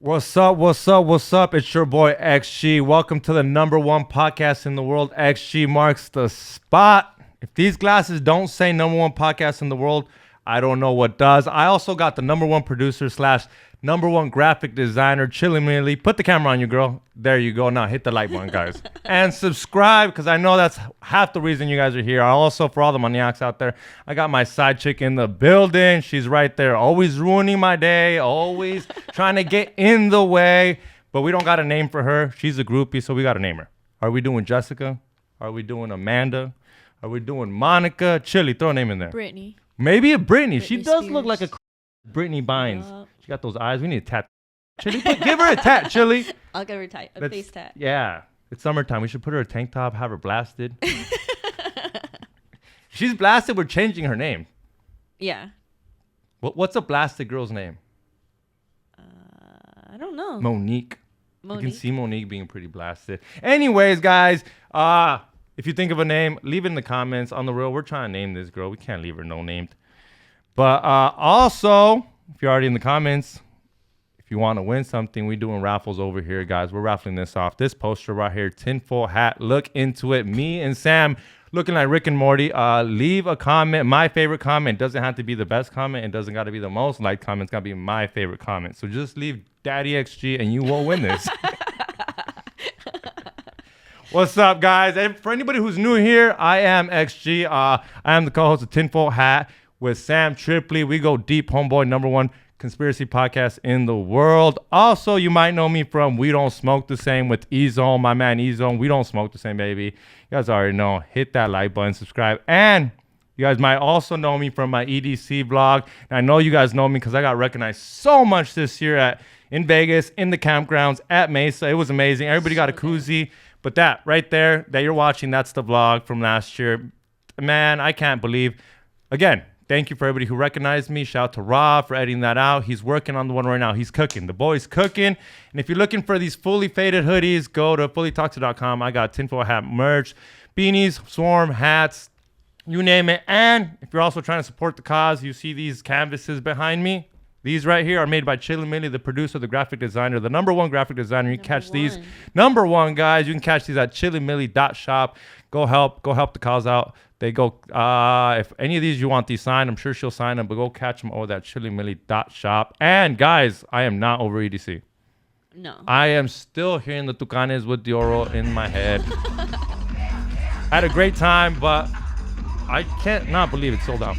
What's up? What's up? What's up? It's your boy XG. Welcome to the number one podcast in the world. XG marks the spot. If these glasses don't say number one podcast in the world, I don't know what does. I also got the number one producer slash number one graphic designer, Chilly. Put the camera on you, girl. There you go. Now hit the like button, guys. And subscribe, because I know that's half the reason you guys are here. Also, for all the maniacs out there, I got my side chick in the building. She's right there, always ruining my day, always trying to get in the way. But we don't got a name for her. She's a groupie, so we got to name her. Are we doing Jessica? Are we doing Amanda? Are we doing Monica? Chilly, throw a name in there. Brittany. Maybe a Brittany. She does Spears. look like a Brittany Bynes. Yup. She got those eyes. We need a tat. Chilly, give her a tat, Chilly. I'll give her a face tat. Yeah. It's summertime. We should put her a tank top, have her blasted. She's blasted. We're changing her name. Yeah. What's a blasted girl's name? I don't know. Monique. You Monique. can see Monique being pretty blasted. Anyways, guys, if you think of a name, leave it in the comments. On the real, we're trying to name this girl. We can't leave her no named. But also, if you're already in the comments, if you want to win something, we're doing raffles over here, guys. We're raffling this off. This poster right here, tinfoil hat. Look into it. Me and Sam looking like Rick and Morty. Leave a comment. My favorite comment. It doesn't have to be the best comment. It doesn't got to be the most liked comment. It's got to be my favorite comment. So just leave Daddy XG and you will win this. What's up, guys? And for anybody who's new here, I am XG. I am the co-host of Tinfoil Hat with Sam Tripoli. We go deep, homeboy, number one conspiracy podcast in the world. Also, you might know me from We Don't Smoke the Same with E-Zone, my man E-Zone. We don't smoke the same, baby. You guys already know. Hit that like button, subscribe. And you guys might also know me from my EDC vlog. And I know you guys know me because I got recognized so much this year in Vegas, in the campgrounds, at Mesa. It was amazing. Everybody got a koozie. But that right there that you're watching, that's the vlog from last year. Man, I can't believe. Again, thank you for everybody who recognized me. Shout out to Rob for editing that out. He's working on the one right now. He's cooking. The boy's cooking. And if you're looking for these fully faded hoodies, go to fullytoxic.com. I got tinfoil hat merch, beanies, swarm, hats, you name it. And if you're also trying to support the cause, you see these canvases behind me. These right here are made by Chilly, the producer, the graphic designer, the number one graphic designer. You can catch these. Number one, guys. You can catch these at chillymilly.shop. Go help the cause out. They go, if any of these you want these signed, I'm sure she'll sign them, but go catch them over at chillymilly.shop. And guys, I am not over EDC. No. I am still hearing the Tucanes with the Oro in my head. I had a great time, but I can't not believe it sold out.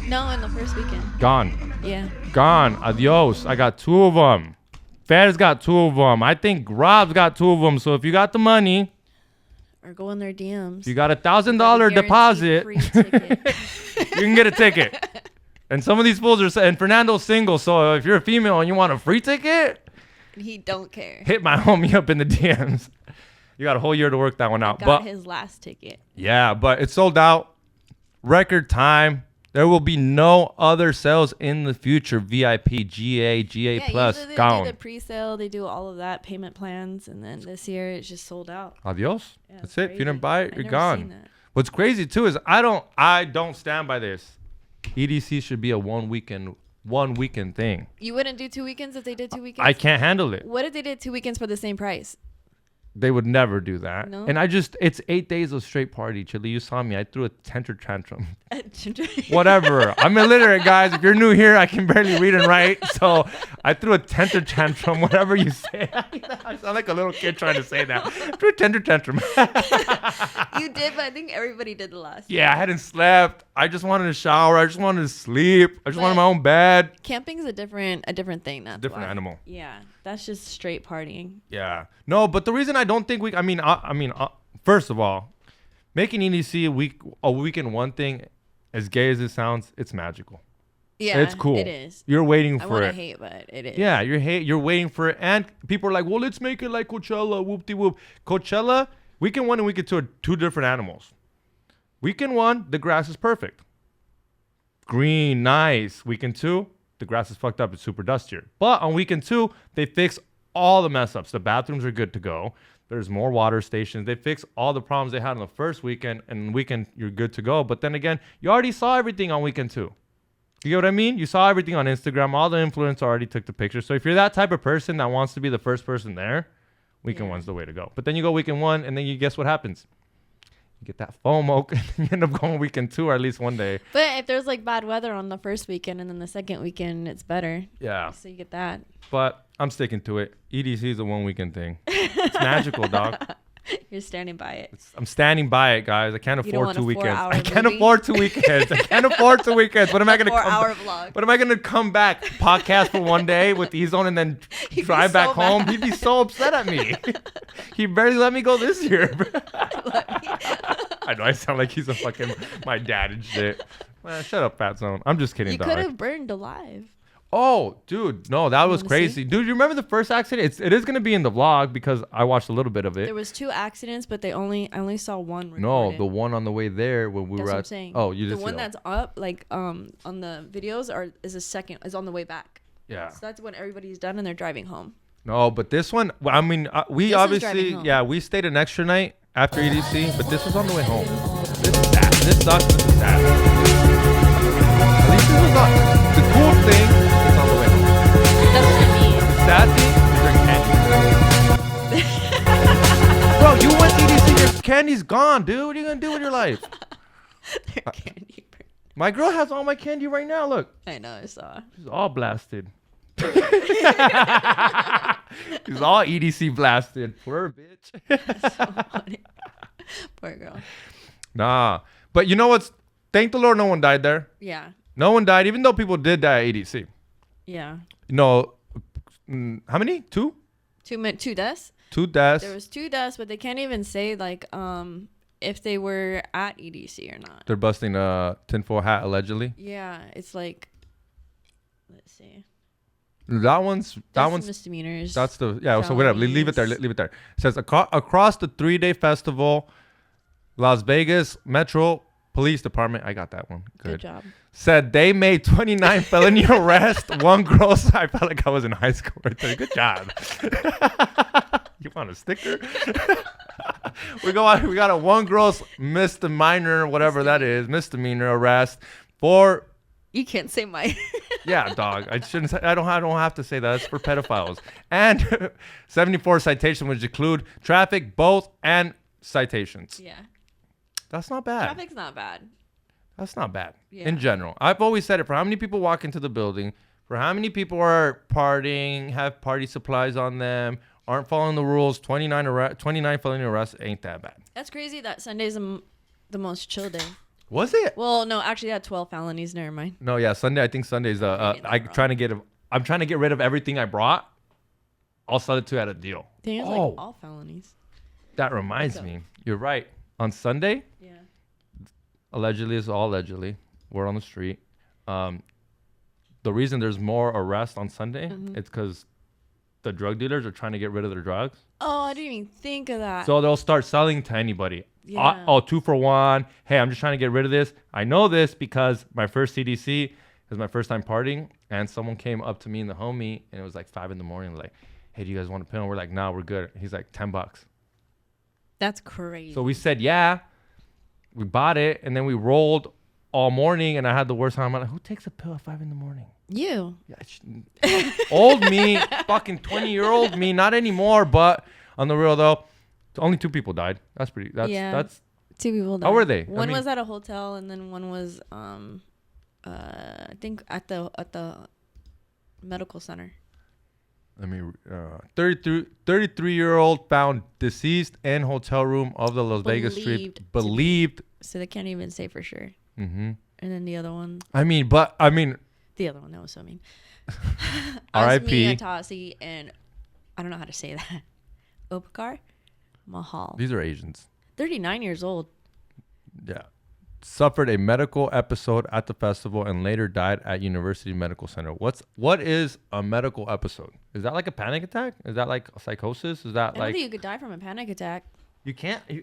No, in the first weekend. Gone. Yeah. Gone. Adios. I got two of them. Fed's got two of them. I think Rob's got two of them. So if you got the money, Or go in their DMs. you got $1,000 deposit, Free ticket. you can get a ticket. And some of these fools are, and Fernando's single. So if you're a female and you want a free ticket, He don't care. hit my homie up in the DMs. You got a whole year to work that one out. Got his last ticket. Yeah, but it's sold out. Record time. There will be no other sales in the future. VIP, GA plus, usually they gone. do the pre-sale. They do all of that, payment plans. And then this year, it's just sold out. Adios. Yeah, That's it's it. If you crazy. didn't buy it, I you're never gone. seen that. What's crazy too is I don't stand by this. EDC should be a one weekend thing. You wouldn't do 2 weekends if they did 2 weekends? I can't handle it. What if they did 2 weekends for the same price? They would never do that. No? And it's 8 days of straight party, Chilly. You saw me. I threw a temper tantrum. Whatever. I'm illiterate, guys. If you're new here, I can barely read and write. So I threw a temper tantrum, whatever you say. I sound like a little kid trying to say that. I threw a temper tantrum. You did, but I think everybody did the last. Yeah, I hadn't slept. I just wanted to shower. I just wanted to sleep. I just wanted my own bed. Camping's a different thing. That's Different why. animal. Yeah, that's just straight partying. Yeah. No, but the reason I don't think first of all, making EDC a weekend one thing, as gay as it sounds, it's magical. Yeah, It's cool. It is. You're waiting I for want to it. hate, but it is. Yeah, you're waiting for it. And people are like, well, let's make it like Coachella, whoop-de-whoop. Coachella, weekend one and weekend two are two different animals. Weekend one, the grass is perfect. Green, nice. Weekend two, the grass is fucked up. It's super dustier. But on weekend two, they fix all the mess ups. The bathrooms are good to go. There's more water stations. They fix all the problems they had on the first weekend, and weekend you're good to go. But then again, you already saw everything on weekend two. You get what I mean? You saw everything on Instagram. All the influencers already took the picture. So if you're that type of person that wants to be the first person there, weekend one's the way to go. But then you go weekend one, and then you guess what happens? You get that FOMO, and you end up going weekend two or at least one day. But if there's like bad weather on the first weekend and then the second weekend, it's better. Yeah. So you get that. But I'm sticking to it. EDC is a one weekend thing. It's magical, dog. You're standing by it. I'm standing by it, guys. I can't afford 2 weekends. I can't movie? afford 2 weekends. I can't afford 2 weekends. What am I gonna come? 4-hour vlog. What am I gonna come back? Podcast for one day with E-Zone and then drive back home? Mad. He'd be so upset at me. He barely let me go this year. I know I sound like he's a fucking my dad and shit. Man, shut up, Fat Zone. I'm just kidding, You dog. could have burned alive. Oh, dude, no, that was crazy. Dude, you remember the first accident? It is gonna be in the vlog because I watched a little bit of it. There was 2 accidents, but I only saw one recorded. No, the one on the way there when we That's were what at. I'm saying. Oh, you just the one that's up, like on the videos, is on the way back. Yeah. So that's when everybody's done and they're driving home. No, but this one, I mean, we This is obviously, driving home. yeah, we stayed an extra night after EDC, but this was on the way home. This is sad. This sucks. This is sad. At least this was not. The cool thing is on the way home. That's what I mean. The sad thing is their candy. Bro, you went EDC, your candy's gone, dude. What are you going to do with your life? Their candy burn. My girl has all my candy right now. Look. I know, I saw. She's all blasted. She's all EDC blasted. Poor bitch. So funny. Poor girl. Nah. But you know what's... Thank the Lord no one died there. Yeah. No one died, even though people did die at EDC. Yeah. You know, how many? 2? 2 deaths? 2 deaths. There was 2 deaths, but they can't even say like if they were at EDC or not. They're busting a tinfoil hat, allegedly. Yeah, it's like, let's see. That one's misdemeanors. That's the so whatever. Leave it there. Leave it there. It says across the 3-day festival, Las Vegas Metro Police Department. I got that one. Good job. Said they made 29 felony arrests. 1 gross. I felt like I was in high school right there. Good job. You want a sticker? we got a 1 gross misdemeanor, whatever that is, misdemeanor arrest for. You can't say my. Yeah, dog. I shouldn't say. I don't have to say that. It's for pedophiles. And 74 citations, which include traffic, both, and citations. Yeah. That's not bad. Traffic's not bad. That's not bad Yeah. in general. I've always said it. For how many people walk into the building, for how many people are partying, have party supplies on them, aren't following the rules, 29 felony arrests ain't that bad. That's crazy that Sunday's the most chill day. Was it? Well, no, actually, I had 12 felonies. Never mind. No, yeah, Sunday. I think Sunday's. I'm trying to get rid of everything I brought. I'll sell it to you at a deal. Dang, it's like all felonies. That reminds me. You're right. On Sunday. Yeah. Allegedly, it's all allegedly. We're on the street. The reason there's more arrests on Sunday, it's because the drug dealers are trying to get rid of their drugs. Oh, I didn't even think of that. So they'll start selling to anybody. Yeah. 2 for 1. Hey, I'm just trying to get rid of this. I know this because my first CDC is my first time partying, and someone came up to me and the homie, and it was like 5 a.m. Like, hey, do you guys want a pill? We're like, no, we're good. He's like, $10. That's crazy. So we said, yeah. We bought it, and then we rolled all morning, and I had the worst time. I'm like, who takes a pill at 5 a.m? You. Yeah, old me, fucking 20-year-old me, not anymore. But on the real though, only 2 people died. That's 2 people died. How were they? One was at a hotel, and then one was I think at the medical center. 33-year-old found deceased in hotel room of the Las Vegas Street. Believed. So they can't even say for sure. Mm-hmm. And then the other one. The other one, that was so mean. R.I.P. Me, Atasi, and I don't know how to say that. Opakar Mahal. These are Asians. 39 years old. Yeah. Suffered a medical episode at the festival and later died at University Medical Center. What is a medical episode? Is that like a panic attack? Is that like a psychosis? Is that I don't think you could die from a panic attack. You can't. I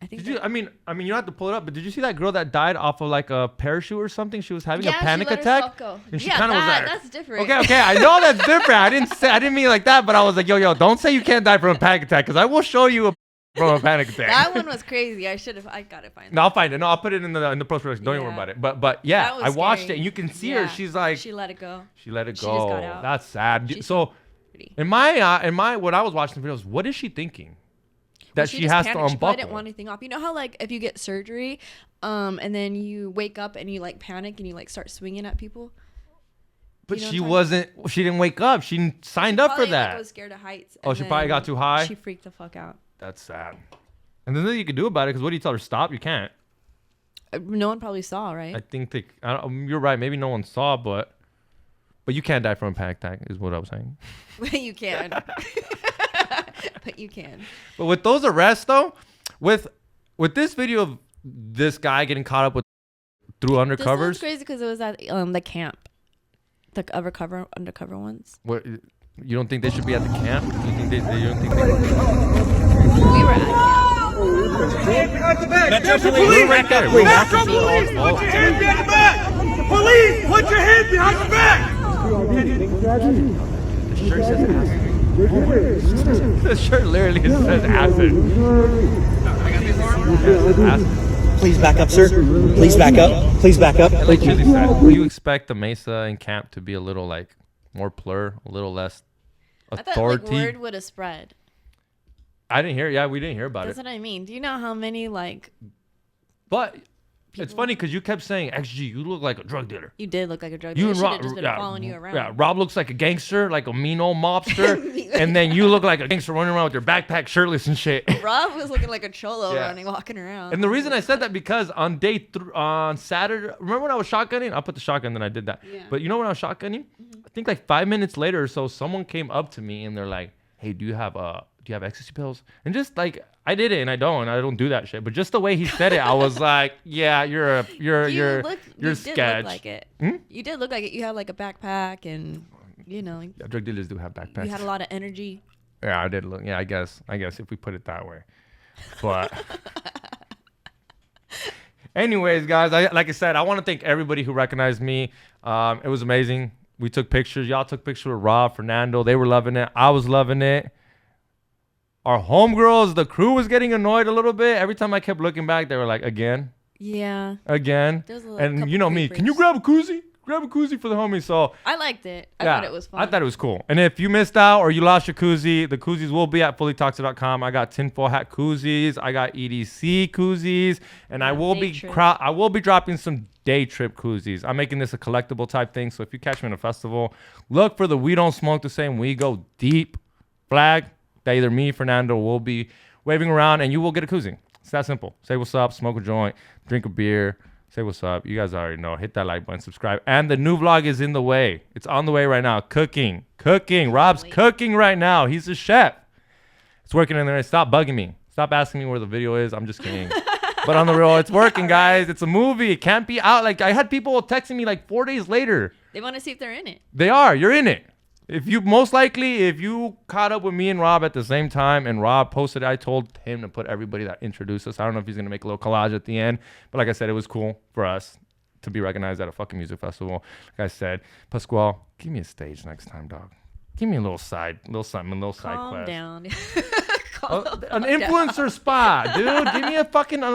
think. You don't have to pull it up, but did you see that girl that died off of like a parachute or something? She was having a panic attack. And she kind of was like, that's different. Okay, I know that's different. I didn't mean it like that, but I was like, yo, don't say you can't die from a panic attack because I will show you from a panic attack. That one was crazy. I gotta find it. No, I'll find it. No, I'll put it in the post production. Don't even worry about it. But yeah, That was I watched scary. it and you can see her. She's like, she let it go. She let it She go. just got out. That's sad. She's So pretty. in my when I was watching the videos, what is she thinking? That she just has to panicked. She probably unbuckle. didn't want anything off. You know how like if you get surgery, and then you wake up and you like panic and you like start swinging at people. But You know she what I'm wasn't. She didn't wake up. She signed up for Probably, that. Like, was scared of heights. Oh, and she probably then got too high? She freaked the fuck out. That's sad. And there's nothing you can do about it because what do you tell her? Stop? You can't. No one probably saw, right? I think you're right. Maybe no one saw, but you can't die from a panic attack is what I was saying. You can. But you can. But with those arrests though, with this video of this guy getting caught up with through This undercovers. one's crazy because it was at the camp, the undercover ones. What you don't think they should be at the camp? You think they don't think they? We were at camp. We're right there. We're walking through all. Put your hands behind your back! Police, put your hands behind your back! The shirt says acid. The shirt literally says acid. Acid. Please back up, sir. Please back up. Please back up. Like Chili said, do you expect the Mesa and camp to be a little like more plur, a little less I thought authority? like word would have spread. I didn't hear. Yeah, we didn't hear about That's it. what I mean. Do you know how many like But it's people- funny because you kept saying, "XG, you look like a drug dealer." you did look like a drug You dealer? and Should have Rob, just been following you around. yeah, Rob looks like a gangster, like a mean old mobster, and then you look like a gangster running around with your backpack, shirtless and shit. Rob was looking like a cholo Yeah. walking around. And the reason I said that because on on Saturday, remember when I was shotgunning? I'll put the shotgun, then I did that. Yeah. But you know when I was shotgunning? I think like 5 minutes later or so, someone came up to me and they're like, "Hey, do you have ecstasy pills?" And just like I did it, and I don't do that shit. But just the way he said it, I was like, "Yeah, you're you did sketch." look like it. Hmm? You did look like it. You had like a backpack and you know like, Yeah, drug dealers do have backpacks. you had a lot of energy. Yeah, I did look. Yeah, I guess if we put it that way. But anyways, guys, like I said, I want to thank everybody who recognized me. It was amazing. We took pictures. Y'all took pictures with Rob, Fernando. They were loving it. I was loving it. Our homegirls, the crew was getting annoyed a little bit. Every time I kept looking back, they were like, again. Yeah. There was a And couple you know me. creepers. Can you grab a koozie? Grab a koozie for the homies. So I liked it. I thought it was fun. I thought it was cool. And if you missed out or you lost your koozie, the koozies will be at fullytoxic.com. I got tinfoil hat koozies. I got EDC koozies. And I will day be trip. I will be dropping some day trip koozies. I'm making this a collectible type thing. So if you catch me in a festival, look for the We Don't Smoke the Same, We Go Deep flag that either me, Fernando, will be waving around, and you will get a koozie. It's that simple. Say what's up, smoke a joint, drink a beer, say what's up. You guys already know. Hit that like button, subscribe. And the new vlog is in the way. It's on the way right now. Cooking. Rob's cooking right now. He's a chef. It's working in there. Stop bugging me. Stop asking me where the video is. I'm just kidding. But on the real, it's working, guys. It's a movie. It can't be out. Like, I had people texting me like 4 days later. They want to see if they're in it. They are. You're in it. If you caught up with me and Rob at the same time and Rob posted, I told him to put everybody that introduced us. I don't know if he's going to make a little collage at the end, but like I said, it was cool for us to be recognized at a fucking music festival. Like I said, Pasquale, give me a stage next time, dog. Give me a little side quest. Calm down. An influencer spot, dude. Give me a fucking They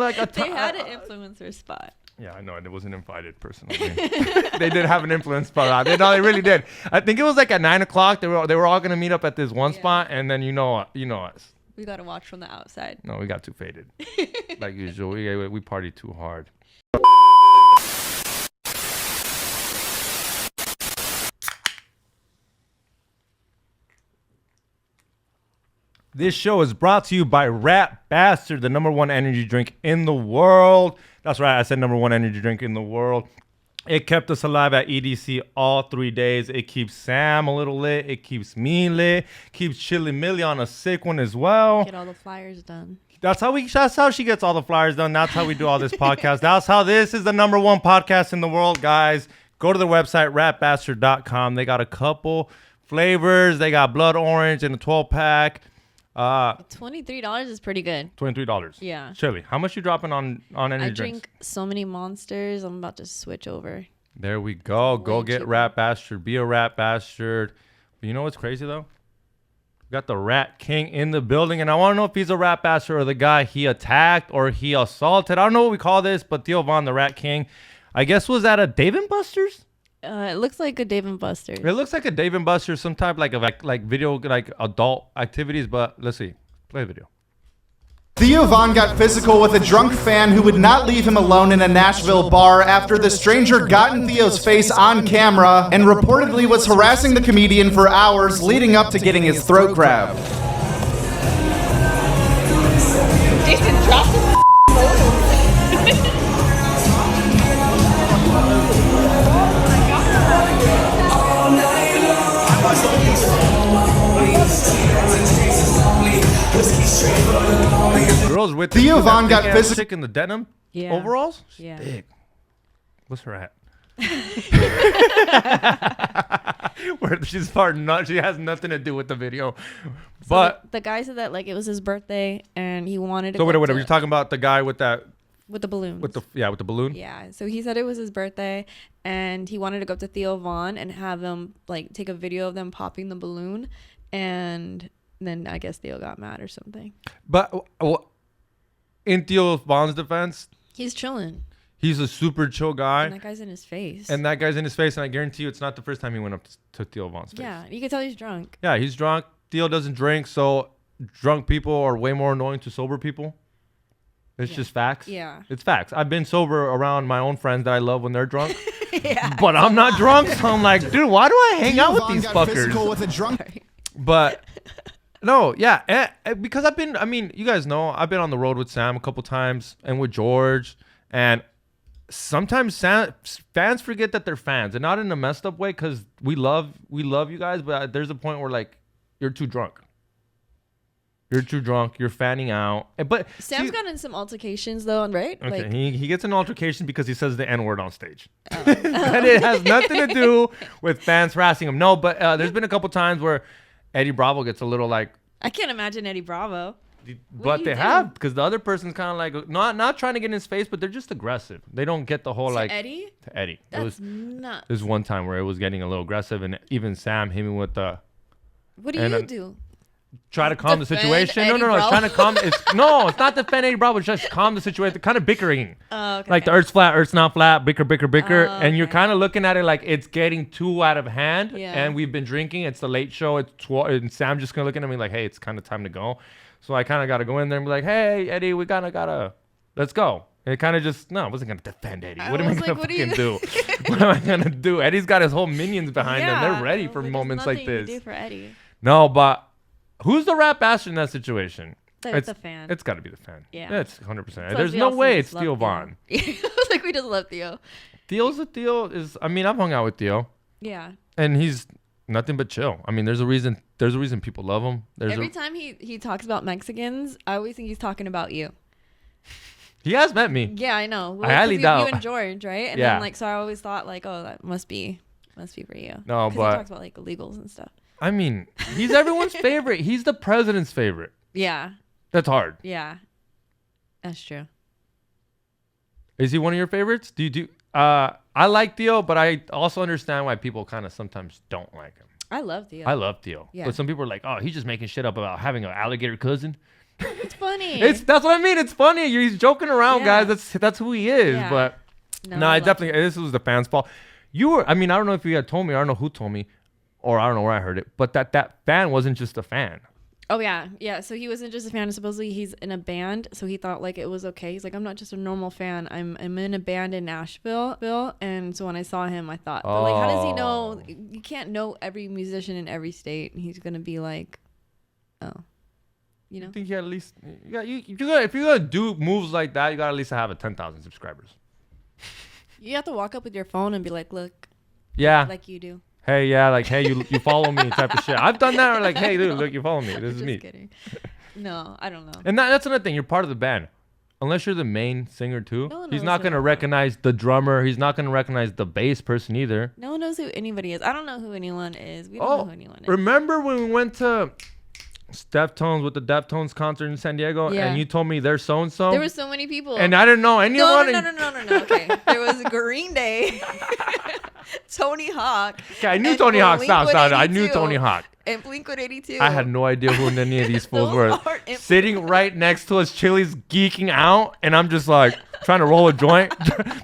had an influencer spot. Yeah, I know. It wasn't invited personally. They did have an influence spot. They really did. I think it was like at 9:00. They were all gonna meet up at this one spot, and then you know us. We got to watch from the outside. No, we got too faded, like usual. We partied too hard. This show is brought to you by Rat Bastard, the #1 energy drink in the world. That's right, I said #1 energy drink in the world. It kept us alive at EDC all 3 days. It keeps Sam a little lit. It keeps me lit. Keeps Chili Millie on a sick one as well. Get all the flyers done. That's how she gets all the flyers done. That's how we do all this podcast. That's how this is the #1 podcast in the world, guys. Go to the website, ratbastard.com. They got a couple flavors. They got blood orange in a 12-pack. $23 is pretty good. $23. Yeah. Chili, how much you dropping on energy I drinks? drink so many Monsters. I'm about to switch over. There we go. Go Way get cheaper. Rat Bastard. Be a Rat Bastard. But you know what's crazy though? We got the Rat King in the building, and I want to know if he's a rap bastard or the guy he attacked or he assaulted. I don't know what we call this, but Theo Von, the Rat King, I guess was at a Dave & Buster's. It looks like a Dave & Buster's. It looks like a Dave & Buster's, some type like video, like adult activities. But let's see, play the video. Theo Von got physical with a drunk fan who would not leave him alone in a Nashville bar after the stranger got in Theo's face on camera and reportedly was harassing the comedian for hours leading up to getting his throat grabbed. Jason, drop the Girls with Theo Von got physical. Chick in the denim overalls. She's big. What's her hat? Where she's part not. She has nothing to do with the video. But the guy said that like it was his birthday and he wanted to. So whatever. You're talking about the guy with that. With the balloon. With the balloon. Yeah. So he said it was his birthday and he wanted to go up to Theo Von and have him like take a video of them popping the balloon, and then I guess Theo got mad or something. But in Theo Von's defense, he's chilling. He's a super chill guy. And that guy's in his face. And I guarantee you it's not the first time he went up to Theo Von's face. Yeah, you can tell he's drunk. Yeah, he's drunk. Theo doesn't drink, so drunk people are way more annoying to sober people. It's just facts. Yeah. It's facts. I've been sober around my own friends that I love when they're drunk. But I'm not drunk, so I'm like, dude, why do I hang out with these fuckers? With a drunk. But no, yeah, because you guys know, I've been on the road with Sam a couple times and with George, and sometimes fans forget that they're fans, and not in a messed up way, because we love you guys, but there's a point where like you're too drunk. You're too drunk. You're fanning out. But Sam's gotten in some altercations though, right? Okay, like, he gets an altercation because he says the N-word on stage. And it has nothing to do with fans harassing him. No, but there's been a couple times where Eddie Bravo gets a little like. I can't imagine Eddie Bravo. But they have, because the other person's kind of like not trying to get in his face, but they're just aggressive. They don't get the whole like Eddie. To Eddie. That's nuts. There's one time where it was getting a little aggressive, and even Sam hit me with the. What do you do? Try to calm the situation. Eddie No. It's trying to calm. It's not defend Eddie Bravo. It's just calm the situation. Kind of bickering. Oh, okay. Like the Earth's flat, Earth's not flat. Bicker. And you're kind of looking at it like it's getting too out of hand. Yeah. And we've been drinking. It's the late show. It's and Sam just kind of looking at me like, hey, it's kind of time to go. So I kind of got to go in there and be like, hey, Eddie, we kind of gotta let's go. And it kind of just I wasn't gonna defend Eddie. What am I gonna fucking do? What am I gonna do? Eddie's got his whole minions behind him. They're ready for moments like this. To do for Eddie. No, but. Who's the rap bastard in that situation? It's the fan. It's got to be the fan. Yeah. It's 100%. There's no way it's Theo Von. Like we just love Theo. Theo is. I mean, I've hung out with Theo. Yeah. And he's nothing but chill. I mean, there's a reason people love him. Every time he talks about Mexicans, I always think he's talking about you. He has met me. Yeah, I know. Well, I highly doubt. You and George, right? And then so I always thought like, oh, that must be for you. No, but he talks about like illegals and stuff. I mean, he's everyone's favorite. He's the president's favorite. Yeah. That's hard. Yeah. That's true. Is he one of your favorites? I like Theo, but I also understand why people kind of sometimes don't like him. I love Theo. Yeah. But some people are like, oh, he's just making shit up about having an alligator cousin. It's funny. That's what I mean. It's funny. He's joking around, guys. That's who he is. Yeah. But I definitely, this was the fans' fault. I don't know if you had told me, I don't know who told me, or I don't know where I heard it, but that fan wasn't just a fan. Oh, yeah. So he wasn't just a fan. Supposedly he's in a band, so he thought like it was okay. He's like, I'm not just a normal fan. I'm in a band in Nashville. And so when I saw him, I thought, but like, how does he know? You can't know every musician in every state. And he's going to be like, oh, you know? I think he at least, if you're going to do moves like that, you got to at least have 10,000 subscribers. You have to walk up with your phone and be like, look. Yeah. Like you do. Hey, yeah, like, hey, you follow me type of shit. I've done that. Or like, hey, dude, look, you follow me. This is me. Kidding. No, I don't know. And that's another thing. You're part of the band. Unless you're the main singer, too. No one he's knows not going to recognize the drummer. He's not going to recognize the bass person either. No one knows who anybody is. I don't know who anyone is. We don't know who anyone is. Remember when we went to Deftones with the Deftones concert in San Diego, and you told me they're so and so. There were so many people, and I didn't know anyone. No. Okay, there was Green Day, Tony Hawk. Okay, I knew Tony Hawk. Stop. I knew Tony Hawk. and Blink-182. I had no idea who any of these fools were. are Sitting right next to us, Chili's geeking out, and I'm just like trying to roll a joint,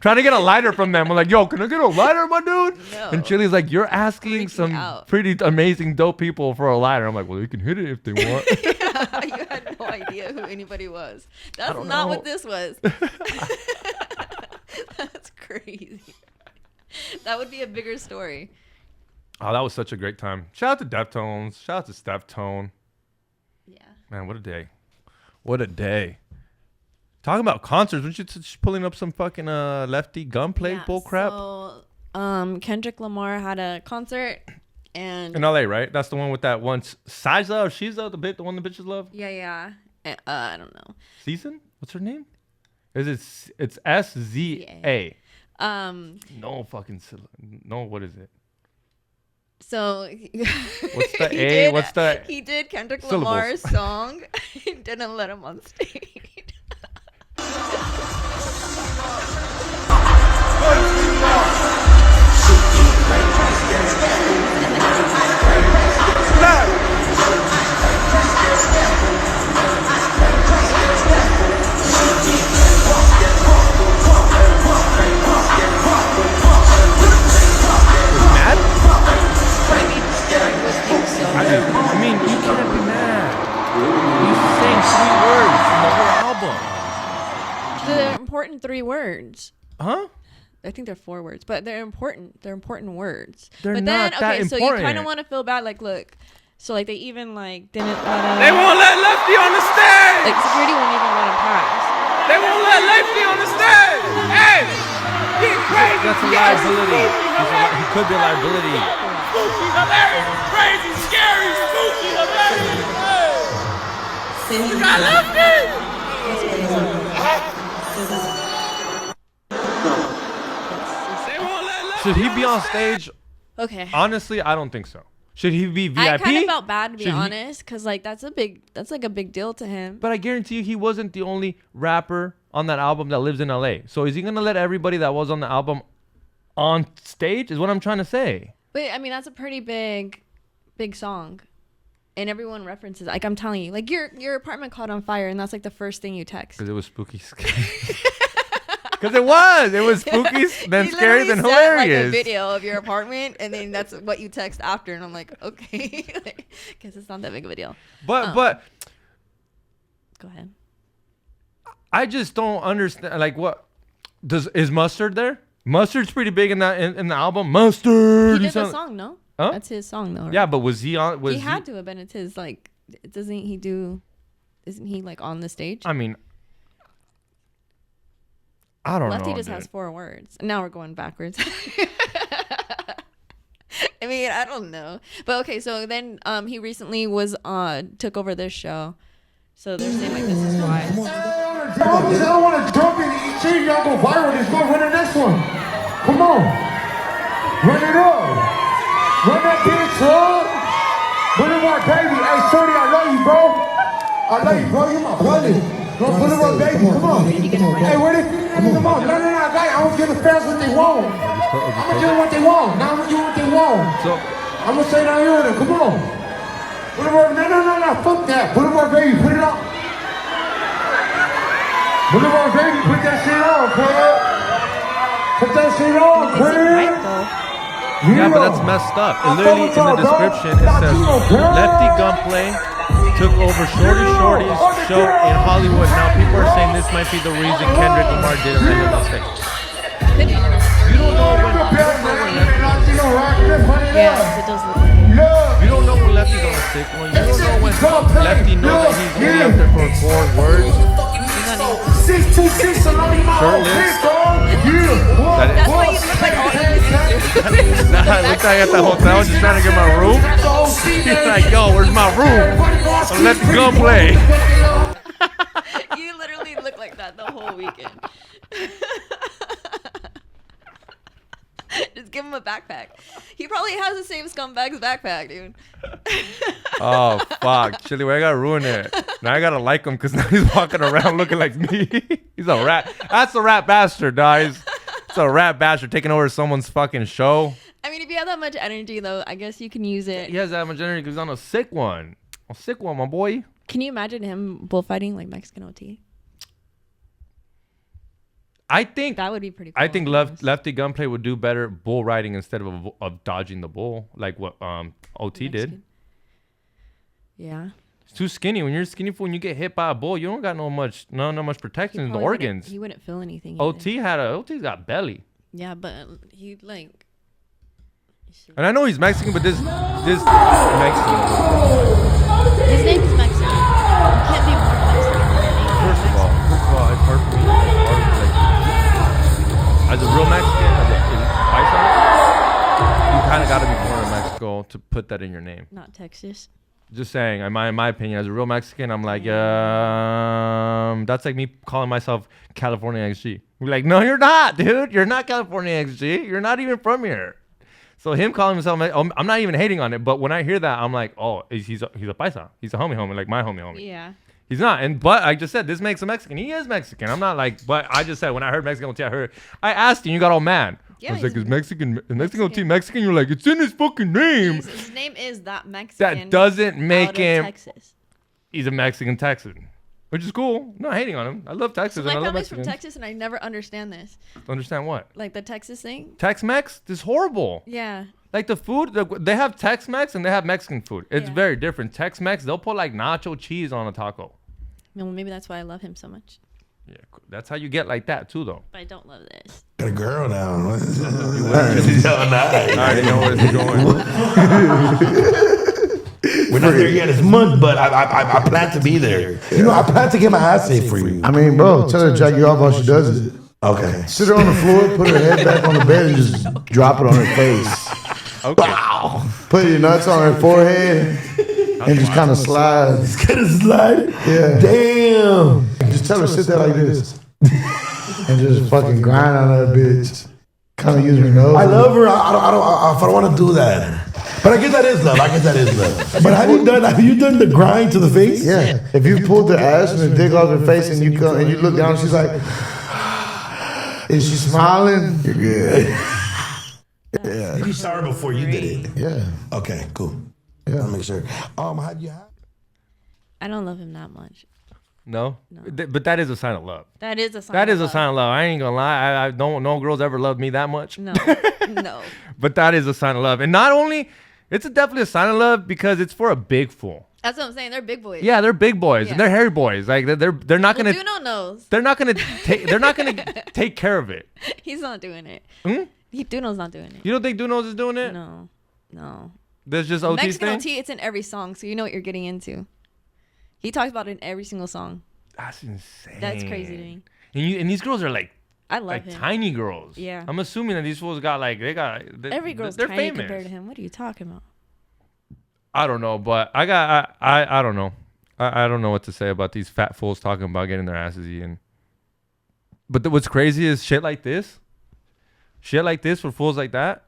trying to get a lighter from them. I'm like, yo, can I get a lighter, my dude? No. And Chili's like, you're asking Freaking some out. pretty amazing dope people for a lighter. I'm like, well, you can hit it if they want. Yeah, you had no idea who anybody was. That's not know. what this was. That's crazy. That would be a bigger story. Oh, that was such a great time. Shout out to Deftones. Shout out to Steph Tone. Yeah. Man, what a day. What a day. Talking about concerts, weren't you just pulling up some fucking Lefty gunplay bull crap? So, Kendrick Lamar had a concert and In LA, right? That's the one with that one Siza or Shiza, the one the bitches love? yeah. I don't know. Season? What's her name? It's SZA. No fucking no, what is it? So What's the A? What's the he did Kendrick syllables? Lamar's song and didn't let him on stage. I mean, you can't be mad. You sang 3 words in the whole album. They're important 3 words. Huh? I think they're 4 words, but they're important. They're important words. They're but not then, that okay, so you kind important. of want to feel bad. Like, look, so like they even like didn't let They won't let Lefty on the stage. like security won't even let him pass. They won't let Lefty on the stage. Hey, get crazy. That's a liability. He could be a liability. Spooky, hilarious, crazy, scary, spooky, hilarious. Hey. You got Lefty. They won't let Lefty. Should he be on stage? Okay. Honestly, I don't think so. Should he be VIP? I kind of felt bad to be Should he- honest, because like that's like a big deal to him. But I guarantee you, he wasn't the only rapper on that album that lives in LA. So is he gonna let everybody that was on the album on stage? Is what I'm trying to say. But I mean, that's a pretty big song, and everyone references. Like I'm telling you, like your apartment caught on fire, and that's like the first thing you text. Because it was spooky. Because it was spooky, then You scary, literally then sent, hilarious. like a video of your apartment, and then that's what you text after, and I'm like, okay, because it's not that big of a deal. But Go ahead. I just don't understand. Like, what is Mustard there? Mustard's pretty big in that in the album. Mustard. He did the song, no? Huh? That's his song, though. Right? Yeah, but was he on? he had to have been. It's his. Like, doesn't he do? Isn't he like on the stage? I mean, I don't Lefty know. just dude. has 4 words. Now we're going backwards. I mean, I don't know. But okay, so then he recently took over this show. So they're saying like this is why. I don't want to jump in and eat cheese. Y'all go viral. Let's go run the next one. Come on. Run it up. Run that bitch up. Boulevard baby. Hey, Shorty, I love you, bro. I love you, bro. You my brother. Boulevard baby, come on. Hey, where they? Come on. No, I got it. I'm going to give the fans what they want. I'm going to give them what they want. Now I'm going to give them what they want. So I'm going to say down here with them. Come on. Boulevard, no. Fuck that. Boulevard baby, put it on. Boulevard baby, put that shit on, Craig. Put that shit on, Craig. yeah, but that's messed up. It literally in the description it says Lefty Gunplay took over Shorty's show in Hollywood. Now people are saying this might be the reason Kendrick Lamar didn't let him on stage. You don't know when Yes, it does look like it. you don't know when Lefty's on a sick one. You don't know when Lefty knows that he's only up there for 4 words. 626 along my Shirtless. That That's why you look like all English. Nah, I looked like at the hotel just trying to get my room. He's like, yo, where's my room? So let the gun play. You literally look like that the whole weekend. Just give him a backpack. He probably has the same scumbag's backpack, dude. Oh, fuck. Chili, I gotta ruin it. Now I gotta like him because now he's walking around looking like me. He's a rat. That's a rat bastard, guys. It's a rap basher taking over someone's fucking show. I mean, if you have that much energy, though, I guess you can use it. He has that much energy because he's on a sick one. A sick one, my boy. Can you imagine him bullfighting like Mexican OT? I think that would be pretty cool. I think Lefty Gunplay would do better bull riding instead of dodging the bull like what OT did. Yeah. It's too skinny. When you're skinny, when you get hit by a bull, you don't got no much protection in the organs. He wouldn't feel anything. OT's got belly. Yeah, but he like. And I know he's Mexican, but this Mexican. His name is Mexican. You can't be more Mexican than your name. First of all, it's hard for me. As a real Mexican, as a paisa, you kind of got to be born in Mexico to put that in your name. Not Texas. Just saying, in my opinion, as a real Mexican, I'm like, that's like me calling myself California XG. We're like, no, you're not, dude. You're not California XG. You're not even from here. So him calling himself, I'm not even hating on it, but when I hear that, I'm like, oh, he's a paisa. He's a homie, like my homie. Yeah. He's not, but I just said this makes him Mexican. He is Mexican. I'm not like, but I just said when I heard Mexican OT, I asked you, you got all mad. Yeah, I was like, is Mexican OT Mexican? You're like, it's in his fucking name. His name is that Mexican. That doesn't make him. Texas. He's a Mexican Texan, which is cool. I'm not hating on him. I love Texas. So and I my love family's Mexicans. from Texas, and I never understand this. Understand what? Like the Texas thing. Tex-Mex? This is horrible. Yeah. Like the food, they have Tex-Mex and they have Mexican food. It's very different. Tex-Mex, they'll put like nacho cheese on a taco. Well, maybe that's why I love him so much. Yeah, that's how you get like that too, though. But I don't love this. Got a girl now. I already know where it's going. We're not there yet. It's month, but I plan to be there. You know, I plan to get my ass safe for you. I mean, bro, tell her to jack you off while she does it. Okay. Sit her on the floor, put her head back on the bed, and just drop it on her face. Okay. Wow. Put your nuts on her forehead and just kind of slide. Just kind of slide? Yeah. Damn. Just tell her sit there like this. And just fucking grind on that bitch. Kind of use her nose. I love her. I don't want to do that. But I guess that is love. But have you done the grind to the face? Yeah. If you pulled the ass and the dick off her face and you come and you look down, and she's like, is she smiling? You're good. Yeah. You saw her before you did it. Yeah. Okay, cool. Yeah. I'll make sure. Have you had? I don't love him that much. No? But that is a sign of love. That is a sign. That is a sign of love. I ain't gonna lie. I don't. No girls ever loved me that much. No. No. But that is a sign of love, and not only it's definitely a sign of love because it's for a big fool. That's what I'm saying. They're big boys. Yeah, they're big boys and they're hairy boys. Like they're not gonna. Duno knows. They're not gonna take. They're not gonna take care of it. He's not doing it. Hmm? Duno's not doing it. You don't think Dunos is doing it? No. There's just OT's Mexican thing? OT. It's in every song, so you know what you're getting into. He talks about it in every single song. That's insane. That's crazy to me. And these girls are like. I love like him. tiny girls. Yeah. I'm assuming that these fools got like every girl's they're tiny famous compared to him. What are you talking about? I don't know, but I don't know. I don't know what to say about these fat fools talking about getting their asses eaten. But what's crazy is shit like this for fools like that.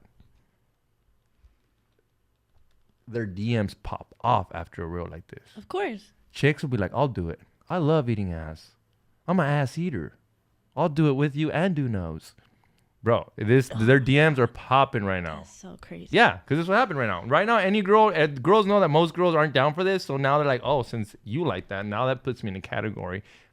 Their DMs pop off after a reel like this. Of course. Chicks will be like, I'll do it. I love eating ass. I'm an ass eater. I'll do it with you and Dunos. Bro, their DMs are popping right now. That's so crazy. Yeah, because this is what happened right now. Right now, any girl, girls know that most girls aren't down for this. So now they're like, oh, since you like that, now that puts me in a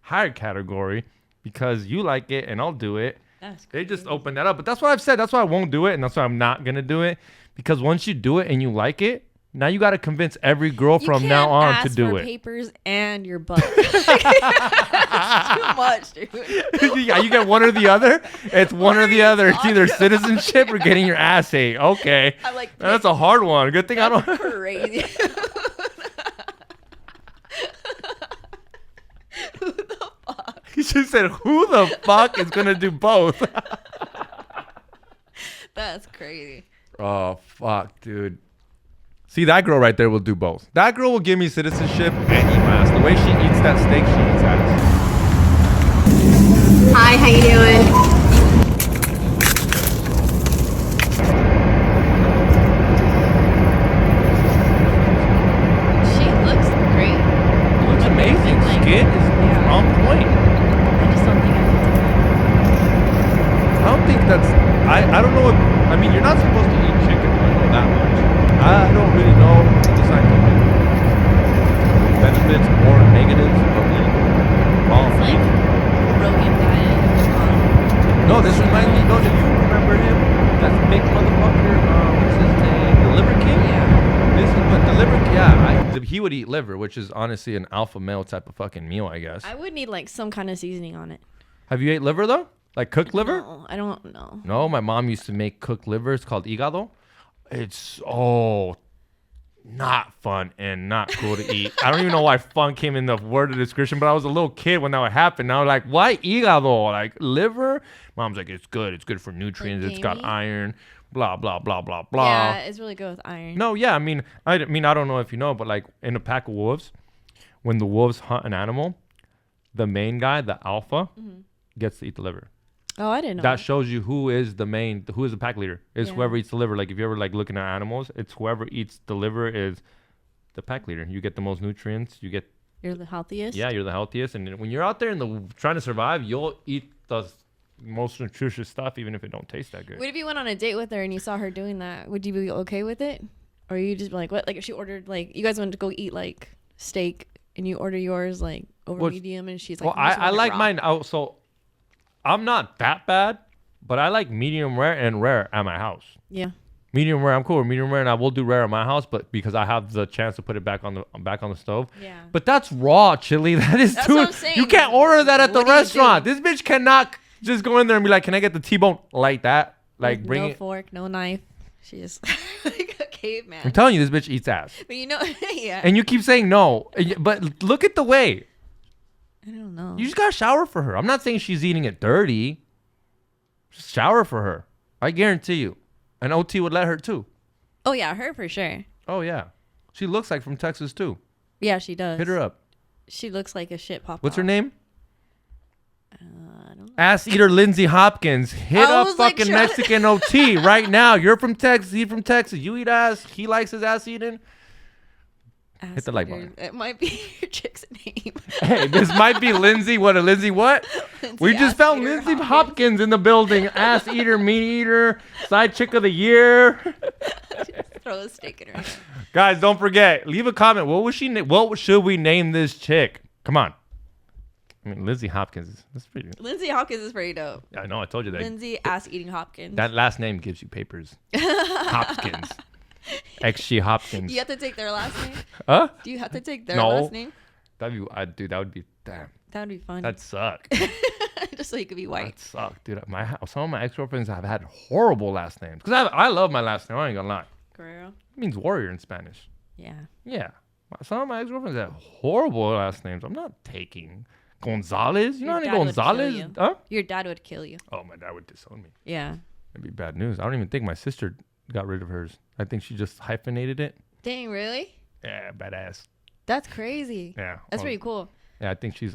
higher category, because you like it and I'll do it. That's crazy. They just opened that up. But that's what I've said. That's why I won't do it. And that's why I'm not going to do it. Because once you do it and you like it, now you got to convince every girl from now on to do it. Papers and your butt. It's too much, dude. Yeah, you get one or the other. It's one or the other. It's either citizenship or getting your ass ate. Okay, I like that's a hard one. Good thing I don't. Crazy. Who the fuck? He just said, "Who the fuck is gonna do both?" That's crazy. Oh fuck, dude. See, that girl right there will do both. That girl will give me citizenship and eat my ass. The way she eats that steak, she eats ass. Hi, how you doing? She looks great. Looks amazing. Skin is on point. I just don't think I don't think that's mean, you're not supposed to eat chicken. I know that much. I don't really know the scientific benefits or negatives of eating raw It's meat. like Rogan diet. No, this reminds me. Don't you remember him? That big motherfucker. What's his name? The Liver King. But the liver, he would eat liver, which is honestly an alpha male type of fucking meal, I guess. I would need like some kind of seasoning on it. Have you ate liver though? Like cooked liver? No, I don't know. No, my mom used to make cooked liver. It's called hígado. It's so not fun and not cool to eat. I don't even know why fun came in the word of description, but I was a little kid when that would happen. Now, like, why hígado? Like liver? Mom's like, it's good. It's good for nutrients. Like it's got gamey? iron. Blah blah blah blah blah. Yeah, it's really good with iron. No, yeah, I mean, I don't know if you know, but like in a pack of wolves, when the wolves hunt an animal, the main guy, the alpha, gets to eat the liver. Oh, I didn't know. That shows you who is the pack leader. It's whoever eats the liver. Like if you're ever like looking at animals, it's whoever eats the liver is the pack leader. You get the most nutrients. You're the healthiest. Yeah, you're the healthiest. And when you're out there trying to survive, you'll eat the most nutritious stuff, even if it don't taste that good. What if you went on a date with her and you saw her doing that? Would you be okay with it? Or you just be like, what? Like if she ordered, like, you guys went to go eat like steak and you order yours like over medium and she's like, well, I like mine out. So I'm not that bad, but I like medium rare and rare at my house. Yeah. Medium rare, I'm cool with medium rare, and I will do rare at my house, but because I have the chance to put it back on the stove. Yeah. But that's raw chili. That's what too. I'm saying. You can't order that at the What do you restaurant. This bitch cannot just go in there and be like, "Can I get the T-bone like that?" Like bring no it. fork, no knife. She just like a caveman. I'm telling you, this bitch eats ass. But you know, yeah. And you keep saying no, but look at the way. I don't know. You just gotta shower for her. I'm not saying she's eating it dirty. Just shower for her. I guarantee you. And OT would let her too. Oh yeah, her for sure. Oh yeah. She looks like from Texas too. Yeah, she does. Hit her up. She looks like a shit pop. What's her name? I don't know. Ass eater Lindsay Hopkins. Hit I up was like, fucking Mexican OT right now. You're from Texas. He's from Texas. You eat ass. He likes his ass eating. Hit the like button. It might be your chick's name. Hey, this might be Lindsay. What a Lindsay what? Lindsay We just Ass found Eater Lindsay Hopkins in the building. Ass eater, meat eater, side chick of the year. Throw a steak in her hand. Guys, don't forget. Leave a comment. What should we name this chick? Come on. I mean, Lindsay Hopkins. That's pretty good. Lindsay Hopkins is pretty dope. I know. I told you that. Lindsay ass eating Hopkins. That last name gives you papers. Hopkins. XG Hopkins. You have to take their last name? Huh? Do you have to take their No. last name? Dude, that would be damn. That would be fun. That'd suck. Just so you could be white. That'd suck, dude. Some of my ex-girlfriends have had horrible last names. Because I love my last name. I ain't gonna lie. Guerrero? It means warrior in Spanish. Yeah. Yeah. Some of my ex-girlfriends have horrible last names. I'm not taking Gonzalez. You know Your any dad would kill Gonzalez? you. Huh? Your dad would kill you. Oh, my dad would disown me. Yeah. That'd be bad news. I don't even think my sister got rid of hers. I think she just hyphenated it. Dang, really? Yeah, badass. That's crazy. Yeah. That's pretty cool. Yeah, I think she's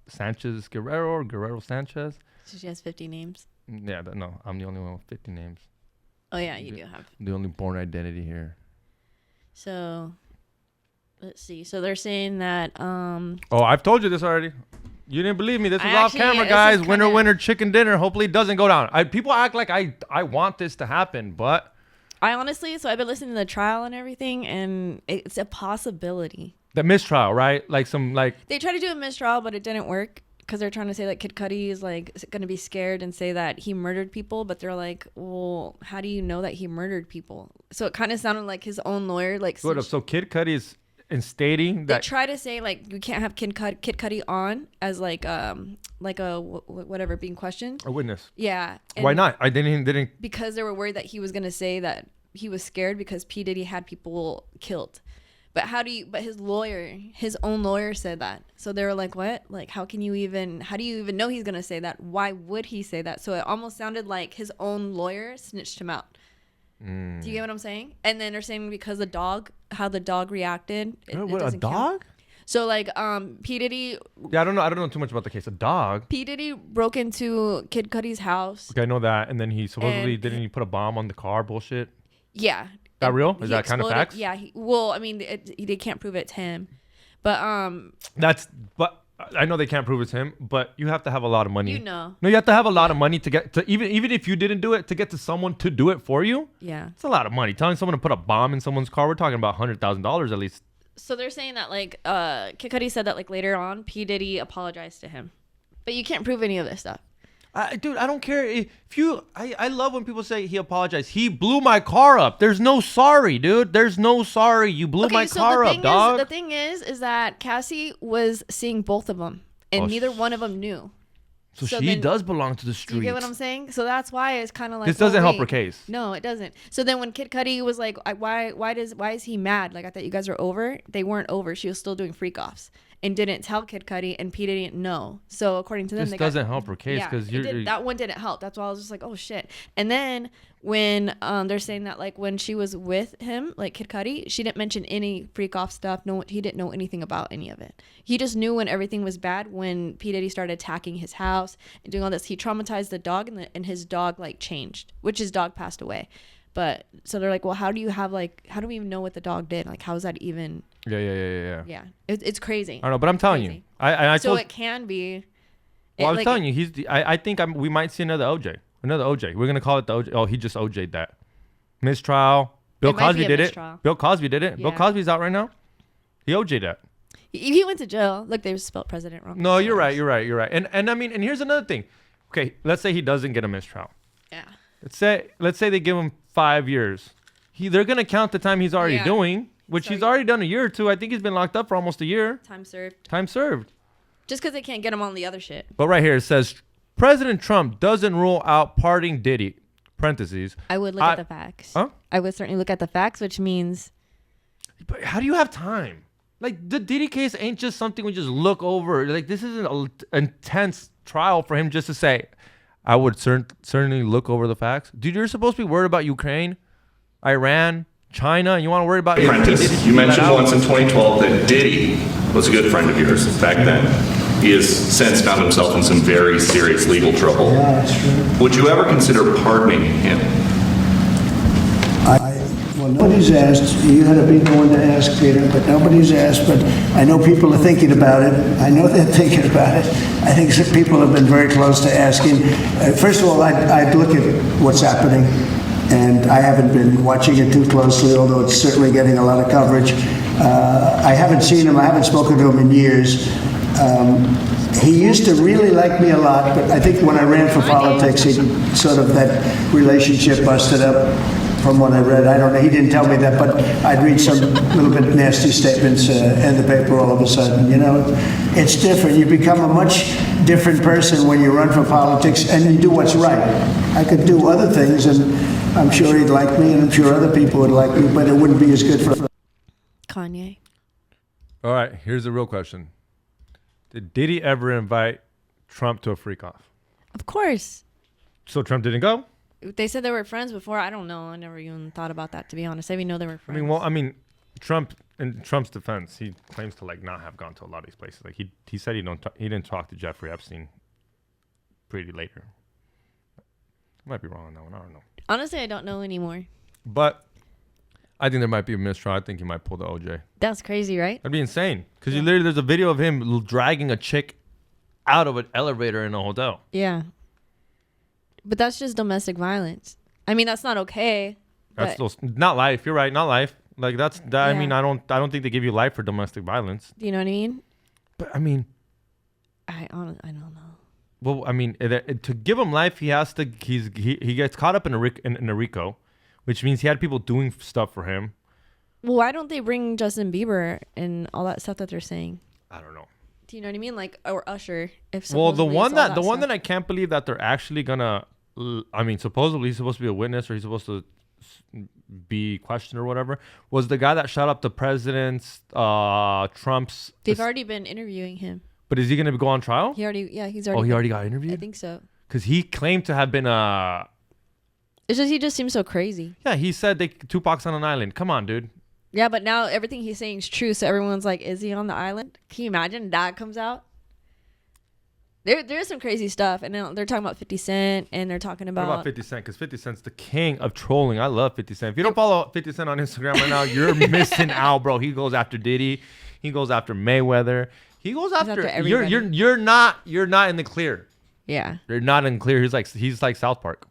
Sanchez Guerrero or Guerrero Sanchez. So she has 50 names. Yeah, no, I'm the only one with 50 names. Oh, yeah, you do have. The only born identity here. So, let's see. So they're saying that, Oh, I've told you this already. You didn't believe me. This was I off actually- camera, this guys. is Winner, kinda- winner, chicken dinner. Hopefully it doesn't go down. People act like I want this to happen, but I honestly, so I've been listening to the trial and everything, and it's a possibility. the mistrial, right? They tried to do a mistrial, but it didn't work because they're trying to say that Kid Cudi is like going to be scared and say that he murdered people, but they're like, well, how do you know that he murdered people? So it kind of sounded like his own lawyer, like so Kid Cudi is stating they that try to say like you can't have Kid Cudi on as like a whatever being questioned. a witness. Yeah. Why and not? I didn't. because they were worried that he was going to say that he was scared because P. Diddy had people killed. But his own lawyer said that. So they were like, what? Like, how do you even know he's going to say that? Why would he say that? So it almost sounded like his own lawyer snitched him out. Do you get what I'm saying? And then they're saying because how the dog reacted. It What, a doesn't dog? count. So like, P. Diddy Yeah, I don't know too much about the case. A dog. P. Diddy broke into Kid Cudi's house. Okay, I know that. And then he supposedly And- didn't he put a bomb on the car? Bullshit. Yeah. That real? Is He that kind of exploded- facts? Yeah. Well, I mean, they can't prove it's him, but But I know they can't prove it's him, but you have to have a lot of money. You know. No, you have to have a lot of money to get to even if you didn't do it, to get to someone to do it for you. Yeah. It's a lot of money. Telling someone to put a bomb in someone's car, we're talking about $100,000 at least. So they're saying that like Kid Cudi said that like later on P Diddy apologized to him, but you can't prove any of this stuff. Dude, I don't care if you. I love when people say he apologized. He blew my car up. There's no sorry, dude. There's no sorry. You blew my car up, dog. The thing is that Cassie was seeing both of them, and neither one of them knew. So she does belong to the streets. You get what I'm saying? So that's why it's kind of like this doesn't help her case. No, it doesn't. So then when Kid Cudi was like, why is he mad? Like I thought you guys were over. They weren't over. She was still doing freak offs and didn't tell Kid Cudi, and P didn't know. So according to them, this doesn't help her case because that one didn't help. That's why I was just like, oh shit. And then when they're saying that like when she was with him, like Kid Cudi, she didn't mention any freak off stuff. No, he didn't know anything about any of it. He just knew when everything was bad. When P Diddy started attacking his house and doing all this, he traumatized the dog, and his dog like changed, which his dog passed away. But so they're like, well, how do we even know what the dog did? Like, how is that even? Yeah. It's crazy. I don't know, but I'm telling you, so it can be. Well, I was telling you, I think we might see another OJ. We're gonna call it the OJ. Oh, he just OJ'd that mistrial. Bill Cosby did it. Bill Cosby did it. Yeah. Bill Cosby's out right now. He OJ'd that. He went to jail. Look, they spelled president wrong. No, you're right. And I mean, and here's another thing. Okay, let's say he doesn't get a mistrial. Yeah. Let's say they give him 5 years. They're gonna count the time he's already doing, which he's already done a year or two. I think he's been locked up for almost a year. Time served. Just because they can't get him on the other shit. But right here it says President Trump doesn't rule out pardoning Diddy. Parentheses. I would look at the facts. Huh? I would certainly look at the facts, which means. But how do you have time? Like the Diddy case ain't just something we just look over. Like this is an intense trial for him just to say, I would certainly look over the facts. Dude, you're supposed to be worried about Ukraine, Iran, China, and you want to worry about... Apprentice, you mentioned once in 2012 that Diddy was a good friend of yours back then. He has since found himself in some very serious legal trouble. Yeah, that's true. Would you ever consider pardoning him? Well, nobody's asked. You had to be the one to ask, Peter, but nobody's asked. But I know people are thinking about it. I know they're thinking about it. I think some people have been very close to asking. First of all, I'd look at what's happening, and I haven't been watching it too closely, although it's certainly getting a lot of coverage. I haven't seen him. I haven't spoken to him in years. He used to really like me a lot, but I think when I ran for politics, that relationship busted up. From what I read, I don't know. He didn't tell me that, but I'd read some little bit nasty statements in the paper all of a sudden. You know, it's different. You become a much different person when you run for politics and you do what's right. I could do other things, and I'm sure he'd like me, and I'm sure other people would like me, but it wouldn't be as good for Kanye. All right, here's the real question: did Diddy ever invite Trump to a freak off? Of course. So Trump didn't go? They said they were friends before. I don't know. I never even thought about that, to be honest. I didn't know they were friends. Trump, in Trump's defense, he claims to not have gone to a lot of these places. Like he said he didn't talk to Jeffrey Epstein pretty later. I might be wrong on that one. I don't know. Honestly, I don't know anymore. But I think there might be a mistrial. I think he might pull the OJ. That's crazy, right? That'd be insane. Because there's a video of him dragging a chick out of an elevator in a hotel. Yeah. But that's just domestic violence. I mean, that's not okay. That's still not life. You're right, not life. Like that's that. Yeah. I mean, I don't think they give you life for domestic violence. Do you know what I mean? But I mean, I don't know. Well, I mean, to give him life, he has to. He gets caught up in a RICO, which means he had people doing stuff for him. Well, why don't they bring Justin Bieber and all that stuff that they're saying? I don't know. Do you know what I mean? Like, or Usher. The one that I can't believe that they're actually gonna. I mean, supposedly he's supposed to be a witness or he's supposed to be questioned or whatever. Was the guy that shot up the president's Trump's? They've already been interviewing him. But is he gonna go on trial? He's already. Oh, he already got interviewed. I think so. Because he claimed to have been It's just he just seems so crazy. Yeah, he said Tupac's on an island. Come on, dude. Yeah, but now everything he's saying is true, so everyone's like, is he on the island? Can you imagine that comes out? There's some crazy stuff, and they're talking about 50 Cent, and they're talking about... What about 50 Cent? Because 50 Cent's the king of trolling. I love 50 Cent. If you don't follow 50 Cent on Instagram right now, you're missing out, bro. He goes after Diddy. He goes after Mayweather. He goes after everybody. you're not in the clear. Yeah. You're not in the clear. He's like South Park.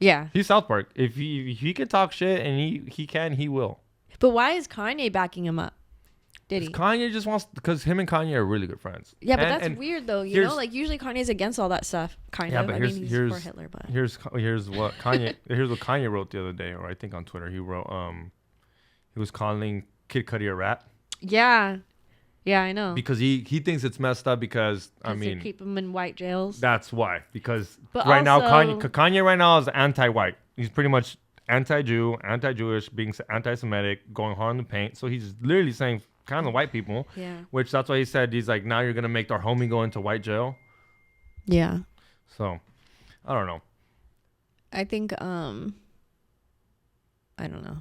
Yeah. He's South Park. If he can talk shit and he will. But why is Kanye backing him up? Diddy. Kanye just wants, because him and Kanye are really good friends. Yeah, but that's weird though. You know, like usually Kanye's against all that stuff. Kind of. But I mean, he's for Hitler, but here's what Kanye wrote the other day, or I think on Twitter. He wrote he was calling Kid Cudi a rat. Yeah. Yeah, I know. Because he thinks it's messed up because I mean they keep him in white jails. That's why. Because but right now Kanye right now is anti-white. He's pretty much anti-Jew, anti-Jewish, being anti-Semitic, going hard in the paint. So he's literally saying kind of white people. Yeah. Which that's why he said he's like, now you're gonna make our homie go into white jail. Yeah. So I don't know. I think I don't know.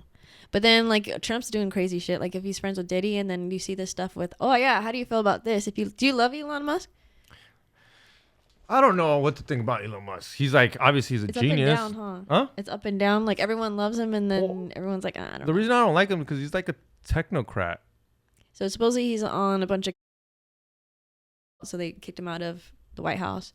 But then like Trump's doing crazy shit. Like if he's friends with Diddy and then you see this stuff with, oh yeah, how do you feel about this? Do you love Elon Musk? I don't know what to think about Elon Musk. He's like, obviously he's a genius. Up and down, huh? It's up and down. Like everyone loves him and then everyone's like, I don't know. The reason I don't like him is because he's like a technocrat. So supposedly he's on a bunch of, so they kicked him out of the White House.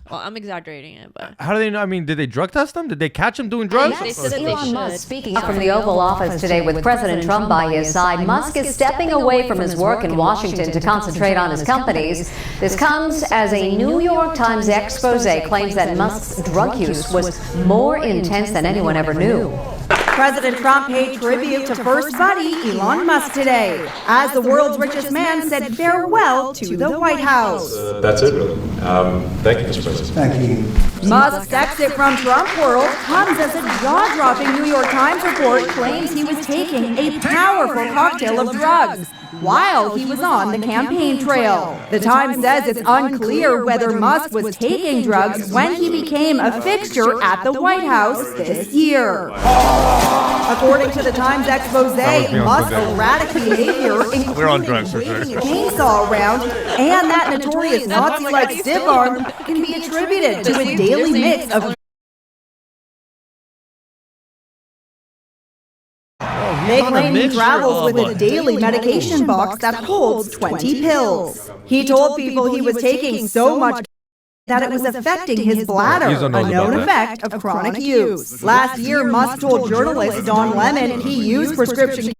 Well, I'm exaggerating it, but how do they know? I mean, did they drug test him? Did they catch him doing drugs? They said Elon Musk speaking from the Oval Office today with President Trump by his side. Musk is stepping away from his work in Washington to concentrate on his companies. This comes as a New York Times expose claims that Musk's drug use was more intense than anyone ever knew. President Trump paid tribute to first buddy Elon Musk today, as the world's richest man said farewell to the White House. That's it, really. Thank you, Mr. President. Thank you. Musk's exit from Trump world comes as a jaw-dropping New York Times report claims he was taking a powerful cocktail of drugs while he was on the campaign trail. The Times says it's unclear whether Musk was taking drugs when he became a fixture at the White House this year. According to the Times expose, Musk's erratic behavior, including waving a chainsaw around and that notorious Nazi-like stiff arm, can be attributed to a daily mix of They claim he travels with a daily medication box that holds 20 pills. He told people he was taking so much that it was affecting his bladder, a known effect of chronic use. Last year, Musk told journalist Don Lemon he used prescription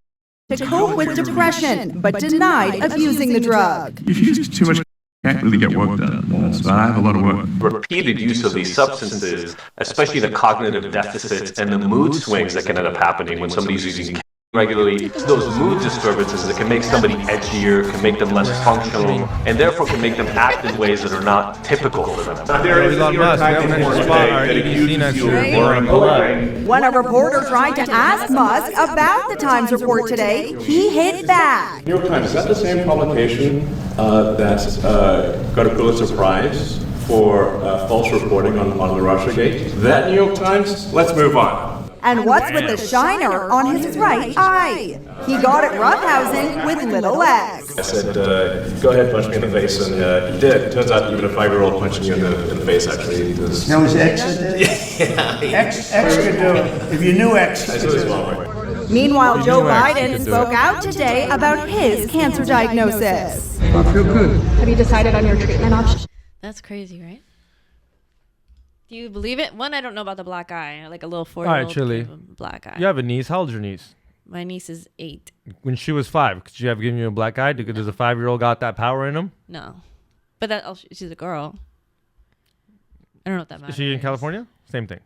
to cope with depression, but denied abusing the drug. If you use too much, can't really get work done. So I have a lot of work. Repeated use of these substances, especially the cognitive deficits and the mood swings that can end up happening when somebody's using regularly, those mood disturbances that can make somebody edgier, can make them less functional, and therefore can make them act in ways that are not typical for them. Elon Musk, we have an extra spot, our EDC next year. When a reporter tried to ask Musk about the Times report today, he hit back. New York Times, is that the same publication that got a Pulitzer Prize for false reporting on the Russiagate? That New York Times? Let's move on. And what's with the shiner on his right eye? He got it roughhousing with little X. I said, go ahead, punch me in the face, and he did. Turns out even a 5-year-old punching you in the face actually does. That was X that did? Yeah. X could do it. If you knew X. I said it's well. Meanwhile, Joe Biden spoke out today about his cancer diagnosis. I feel good. Have you decided on your treatment option? that's crazy, right? Do you believe it? One, I don't know about the black eye, like a little 4-year-old. All right, Chili. Black eye. You have a niece. How old's your niece? My niece is 8. When she was 5, could she have given you a black eye? Does a 5-year-old got that power in him? No, but she's a girl. I don't know what that matters. Is she in California? Same thing.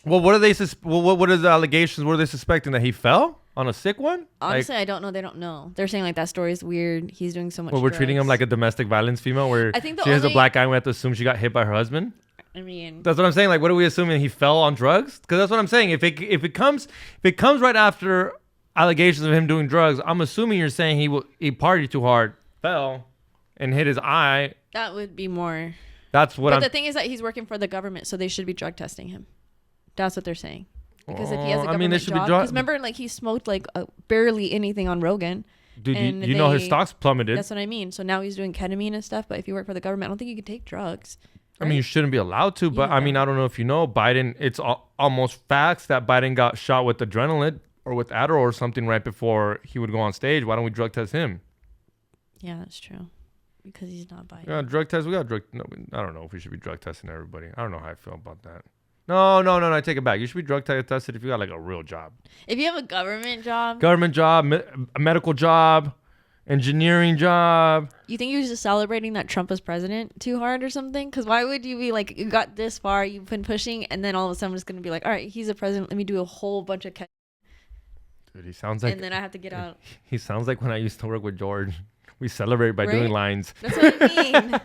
Well, what are they? What are the allegations? What are they suspecting, that he fell on a sick one? Honestly, I don't know. They don't know. They're saying like that story is weird. He's doing so much. Well, we're treating him like a domestic violence female, where I think she has a black eye. We have to assume she got hit by her husband. I mean, that's what I'm saying. Like, what are we assuming? He fell on drugs? Because that's what I'm saying. If it comes right after allegations of him doing drugs, I'm assuming you're saying he partied too hard, fell, and hit his eye. That would be more. That's what. But the thing is that he's working for the government, so they should be drug testing him. That's what they're saying. Because if he has a government job, because remember, like he smoked like barely anything on Rogan. Dude, you know his stocks plummeted. That's what I mean. So now he's doing ketamine and stuff. But if you work for the government, I don't think you can take drugs. Right? I mean, you shouldn't be allowed to. But I mean, I don't know if you know, Biden. It's almost facts that Biden got shot with adrenaline or with Adderall or something right before he would go on stage. Why don't we drug test him? Yeah, that's true. Because he's not Biden. Yeah, drug test. We got drug. No, I don't know if we should be drug testing everybody. I don't know how I feel about that. No. I take it back. You should be drug tested if you got like a real job. If you have a government job, a medical job, engineering job. You think he was just celebrating that Trump was president too hard or something? Because why would you be like, you got this far, you've been pushing, and then all of a sudden it's going to be like, all right, he's a president. Let me do a whole bunch of. Dude, he sounds like. And then I have to get out. He sounds like when I used to work with George. We celebrate by doing lines. That's what I mean.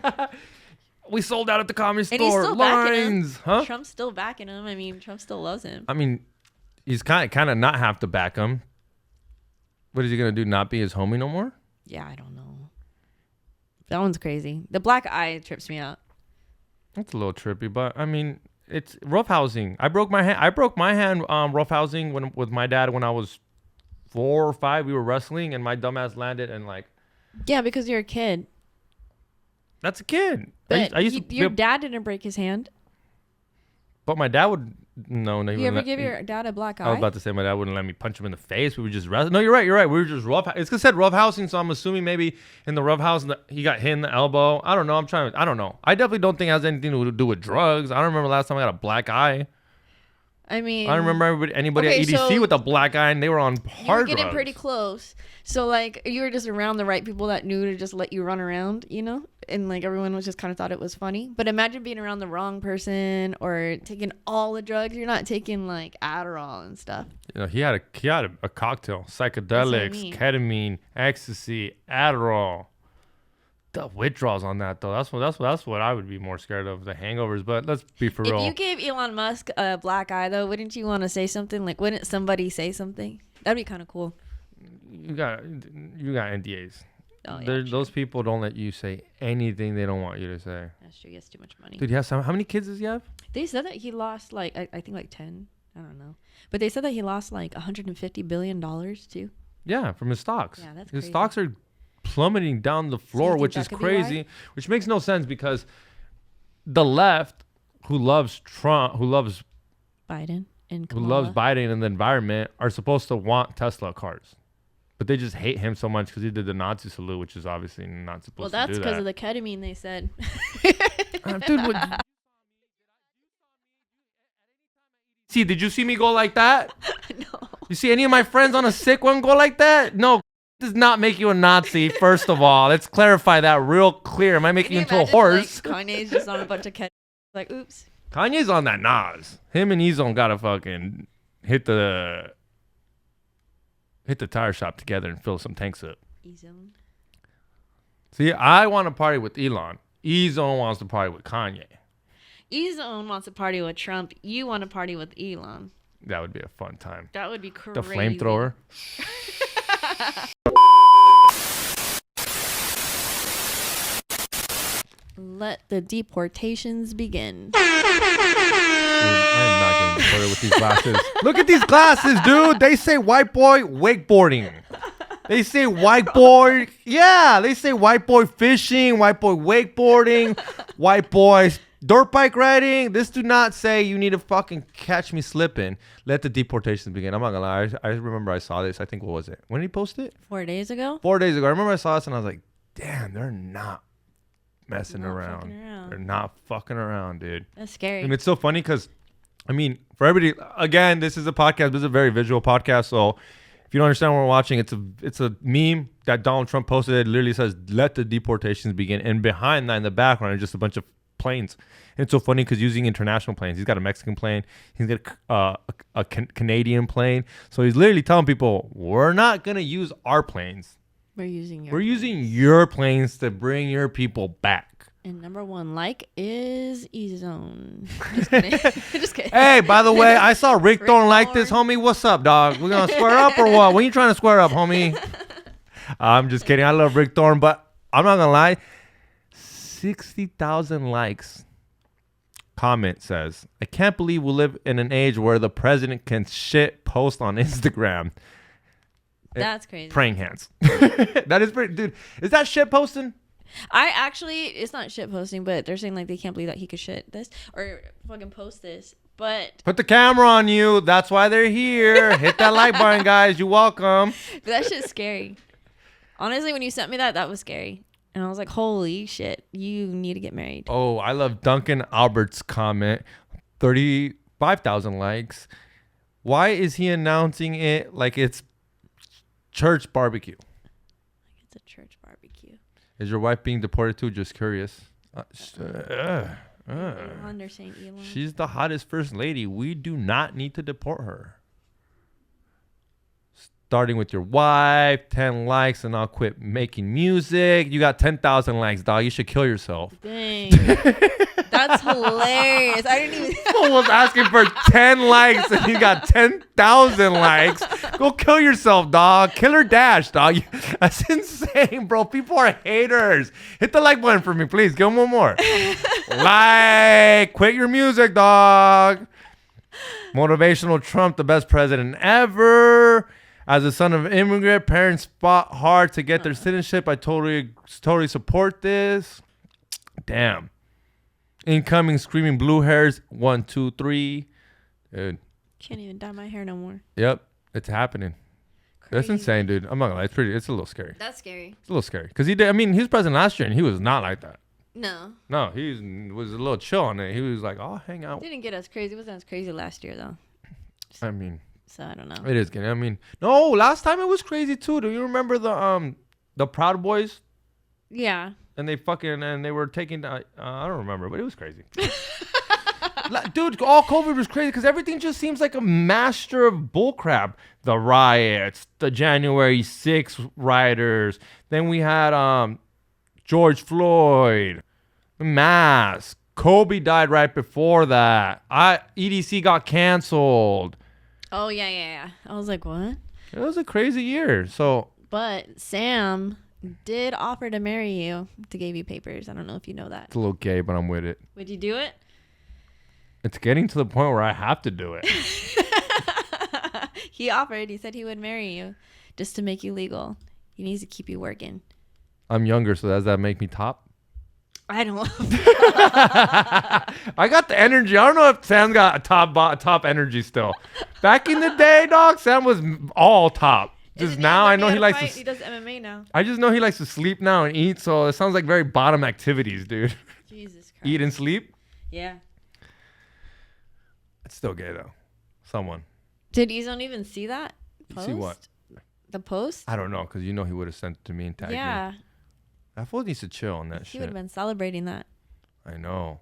We sold out at the Comedy Store. And he's still backing him. Huh? Trump's still backing him. I mean, Trump still loves him. I mean, he's kind of not have to back him. What is he gonna do? Not be his homie no more? Yeah, I don't know. That one's crazy. The black eye trips me out. That's a little trippy, but I mean, it's roughhousing. I broke my hand roughhousing with my dad when I was 4 or 5. We were wrestling, and my dumbass landed and like. Yeah, because you're a kid. That's a kid. But your dad didn't break his hand. But my dad would. No. You ever give your dad a black eye? I was about to say my dad wouldn't let me punch him in the face. We would just wrestle. No, you're right. We were just rough. It's because it said roughhousing, so I'm assuming maybe in the roughhouse he got hit in the elbow. I don't know. I don't know. I definitely don't think it has anything to do with drugs. I don't remember last time I got a black eye. I mean, I don't remember anybody at EDC with a black eye, and they were on hard drugs. You were getting pretty close. So, like, you were just around the right people that knew to just let you run around, you know? And, like, everyone was just kind of thought it was funny. But imagine being around the wrong person or taking all the drugs. You're not taking, like, Adderall and stuff. You know, he had a cocktail, psychedelics, ketamine, ecstasy, Adderall. The withdrawals on that though. That's what I would be more scared of, the hangovers. But let's be for real. If you gave Elon Musk a black eye though, wouldn't you want to say something? Like, wouldn't somebody say something? That'd be kind of cool. You got NDAs. Oh, yeah, those people don't let you say anything they don't want you to say. That's true. He has too much money. Dude, how many kids does he have? They said that he lost like I think like 10. I don't know, but they said that he lost like $150 billion too. Yeah, from his stocks. Yeah, that's his crazy. stocks are plummeting down the floor, which is crazy, which makes no sense because the left, who loves Trump, who loves Biden and Kamala, who loves Biden and the environment, are supposed to want Tesla cars, but they just hate him so much because he did the Nazi salute, which is obviously not supposed to do that. Well, that's because of the ketamine, they said. Dude, see, did you see me go like that? No. You see any of my friends on a sick one go like that? No. Does not make you a Nazi, first of all. Let's clarify that real clear. Am I making you into a horse? Like, Kanye's just on a bunch of ketamine. Like, oops. Kanye's on that Nas. Him and Ezone gotta fucking hit the tire shop together and fill some tanks up. Ezone. See, I want to party with Elon. Ezone wants to party with Kanye. Ezone wants to party with Trump. You want to party with Elon. That would be a fun time. That would be crazy. The flamethrower. Let the deportations begin. Dude, I am not getting deported with these glasses. Look at these glasses, dude. They say white boy wakeboarding. They say white boy. Yeah, they say white boy fishing, white boy wakeboarding, white boy dirt bike riding. This do not say you need to fucking catch me slipping. Let the deportations begin. I'm not gonna lie. I remember I saw this. I think, what was it? When did he post it? 4 days ago? 4 days ago. I remember I saw this and I was like, damn, they're not messing around. They're not fucking around, dude. That's scary. And it's so funny because, I mean, for everybody, again, this is a podcast. This is a very visual podcast. So if you don't understand what we're watching, it's a meme that Donald Trump posted. It literally says, let the deportations begin. And behind that, in the background, is just a bunch of planes. And it's so funny because using international planes. He's got a Mexican plane. He's got a Canadian plane. So he's literally telling people, we're not going to use our planes. We're using your planes to bring your people back. And number one is Ezone. Just kidding. Just kidding. Hey, by the way, I saw Rick Thorne like this, homie. What's up, dog? We're going to square up or what? When you trying to square up, homie? I'm just kidding. I love Rick Thorne, but I'm not going to lie. 60,000 likes. Comment says, I can't believe we live in an age where the president can shit post on Instagram. That's crazy. Praying hands. That is pretty, dude. Is that shit posting? It's not shit posting, but they're saying like they can't believe that he could shit this or fucking post this. But put the camera on you. That's why they're here. Hit that like button, guys. You're welcome. But that shit's scary. Honestly, when you sent me that was scary. And I was like, holy shit, you need to get married. Oh, I love Duncan Albert's comment. 35,000 likes. Why is he announcing it like it's church barbecue? Like it's a church barbecue. Is your wife being deported too? Just curious. She's the hottest first lady. We do not need to deport her. Starting with your wife, 10 likes, and I'll quit making music. You got 10,000 likes, dog. You should kill yourself. Dang. That's hilarious. I didn't even. Someone was asking for 10 likes, and you got 10,000 likes. Go kill yourself, dog. Killer dash, dog. That's insane, bro. People are haters. Hit the like button for me, please. Give them one more. Like. Quit your music, dog. Motivational Trump, the best president ever. As a son of an immigrant, parents fought hard to get their citizenship. I totally support this. Damn. Incoming screaming blue hairs. 1, 2, 3. Dude. Can't even dye my hair no more. Yep. It's happening. Crazy. That's insane, dude. I'm not gonna lie. It's a little scary. That's scary. It's a little scary. Because he was president last year and he was not like that. No. No, he was a little chill on it. He was like, oh, hang out. Didn't get as crazy. It wasn't as crazy last year, though. I mean. So I don't know. It is good. I mean, no, last time it was crazy too. Do you remember the Proud Boys? Yeah. And they were taking I don't remember, but it was crazy. Dude, all COVID was crazy because everything just seems like a master of bullcrap. The riots, the January 6th rioters. Then we had George Floyd, the mask. Kobe died right before that. EDC got canceled. Oh, yeah. I was like, what? It was a crazy year. But Sam did offer to marry you to give you papers. I don't know if you know that. It's a little gay, but I'm with it. Would you do it? It's getting to the point where I have to do it. He offered. He said he would marry you just to make you legal. He needs to keep you working. I'm younger, so does that make me top? I don't. I got the energy. I don't know if Sam's got a top energy still. Back in the day, dog, Sam was all top. Just now, I know he likes to. He does MMA now. I just know he likes to sleep now and eat. So it sounds like very bottom activities, dude. Jesus Christ. Eat and sleep. Yeah. It's still gay though. Someone. Did you don't even see that post? See what? The post? I don't know, because he would have sent it to me and tagged me. Yeah. That fool needs to chill on that shit. He would have been celebrating that. I know.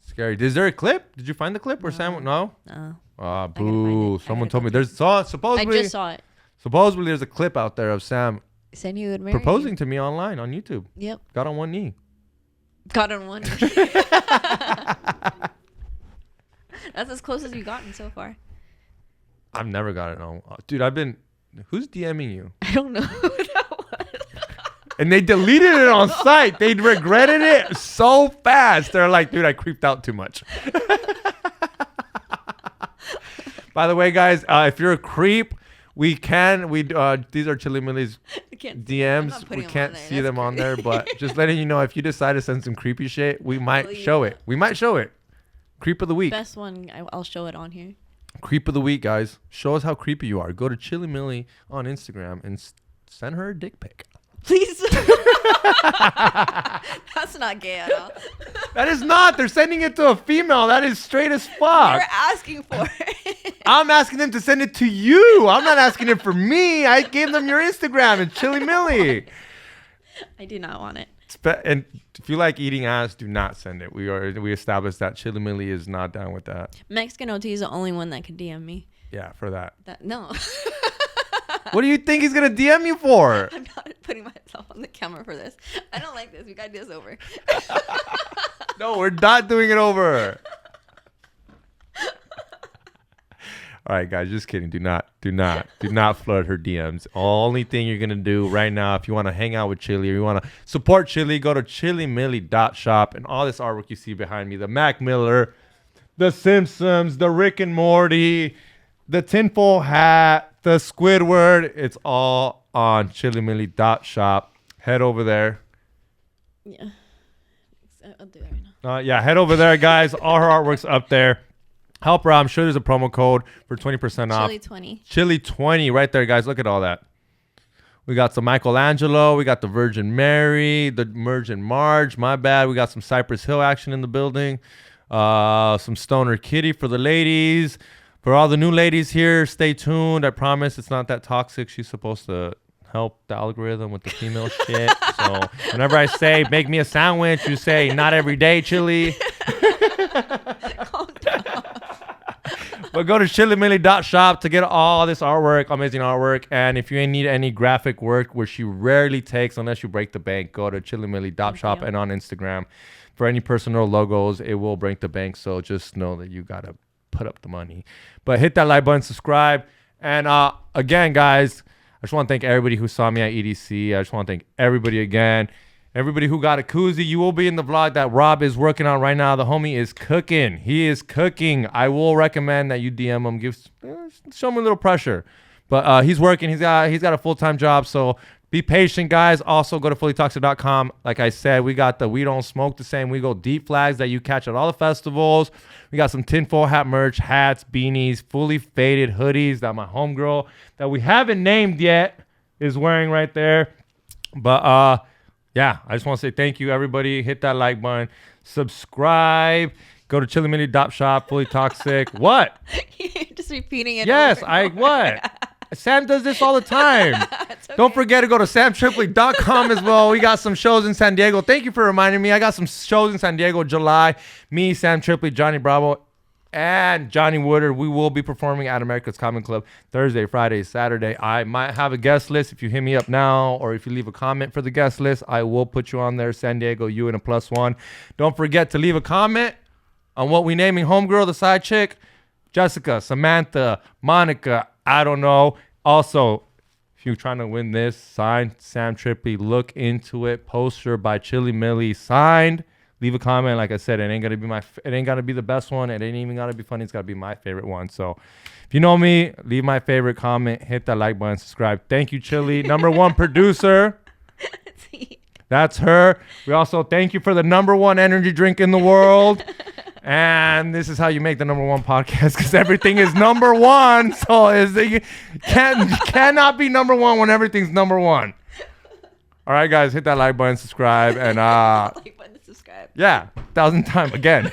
Scary. Is there a clip? Did you find the clip where Sam? No. No. Ah, boo! Someone told me there's supposedly. I just saw it. Supposedly there's a clip out there of Sam saying he would marry proposing to me online on YouTube. Yep. Got on one knee. Got on one knee. That's as close as you've gotten so far. I've never got it on. Dude, who's DMing you? I don't know who that was. And they deleted it on site. They regretted it so fast. They're like, dude, I creeped out too much. By the way, guys, if you're a creep, these are Chili Millie's DMs. We can't see them on there, but just letting you know, if you decide to send some creepy shit, we might show it. We might show it. Creep of the week. Best one, I'll show it on here. Creep of the week, guys. Show us how creepy you are. Go to Chili Millie on Instagram and send her a dick pic. Please. That's not gay at all. That is not. They're sending it to a female. That is straight as fuck. You're asking for it. I'm asking them to send it to you. I'm not asking it for me. I gave them your Instagram and Chili Millie. I do not want it. And if you like eating ass, do not send it. We established that Chili Millie is not down with that. Mexican OT is the only one that can DM me. Yeah, for that. No. What do you think he's going to DM you for? I'm not putting myself on the camera for this. I don't like this. We got to do this over. No, we're not doing it over. All right, guys, just kidding. Do not flood her DMs. Only thing you're going to do right now, if you want to hang out with Chili or you want to support Chili, go to chilimillie.shop, and all this artwork you see behind me, the Mac Miller, the Simpsons, the Rick and Morty, the tinfoil hat, the Squidward, it's all on chilimillie.shop. head over there. Yeah. I'll do it right now. Yeah, head over there, guys. All her artwork's up there. Help her out. I'm sure there's a promo code for 20% off. Chili 20. Chili 20 right there, guys. Look at all that. We got some Michelangelo. We got the Virgin Mary, the Virgin Marge. My bad. We got some Cypress Hill action in the building. Some Stoner Kitty for the ladies. For all the new ladies here, stay tuned. I promise it's not that toxic. She's supposed to help the algorithm with the female shit. So whenever I say make me a sandwich, you say not every day, Chili. But go to chillimilly.shop to get all this artwork, amazing artwork. And if you need any graphic work, which she rarely takes unless you break the bank, go to chillimilly.shop and on Instagram. For any personal logos, it will break the bank. So just know that you got to put up the money. But hit that like button, subscribe. And again, guys, I just want to thank everybody who saw me at EDC. I just want to thank everybody again. Everybody who got a koozie, you will be in the vlog that Rob is working on right now. The homie is cooking. He is cooking. I will recommend that you DM him. Show him a little pressure. But he's working. He's got a full-time job. So be patient, guys. Also, go to fullytoxic.com. Like I said, we got the We Don't Smoke the Same. We go deep flags that you catch at all the festivals. We got some tinfoil hat merch, hats, beanies, fully faded hoodies that my homegirl that we haven't named yet is wearing right there. But yeah, I just want to say thank you, everybody. Hit that like button. Subscribe. Go to chillimilly.shop, Fully Toxic. What? You're just repeating it. Yes, over. What? Sam does this all the time. Okay. Don't forget to go to samtripley.com as well. We got some shows in San Diego. Thank you for reminding me. I got some shows in San Diego, July. Me, Sam Tripley, Johnny Bravo, and Johnny Woodard. We will be performing at America's Common Club Thursday, Friday, Saturday. I might have a guest list. If you hit me up now or if you leave a comment for the guest list, I will put you on there. San Diego, you and a +1. Don't forget to leave a comment on what we naming homegirl, the side chick. Jessica, Samantha, Monica, I don't know. Also, if you're trying to win this, signed Sam Tripley, look into it. Poster by Chili Millie, signed. Leave a comment. Like I said, it ain't gonna be the best one. It ain't even gonna be funny. It's gotta be my favorite one. So if you know me, leave my favorite comment, hit that like button, subscribe. Thank you, Chili. #1 producer. That's her. We also thank you for the #1 energy drink in the world. And this is how you make the #1 podcast, because everything is #1. So it cannot be #1 when everything's #1. All right, guys, hit that like button, subscribe, and like button, subscribe. Yeah, 1,000 times again.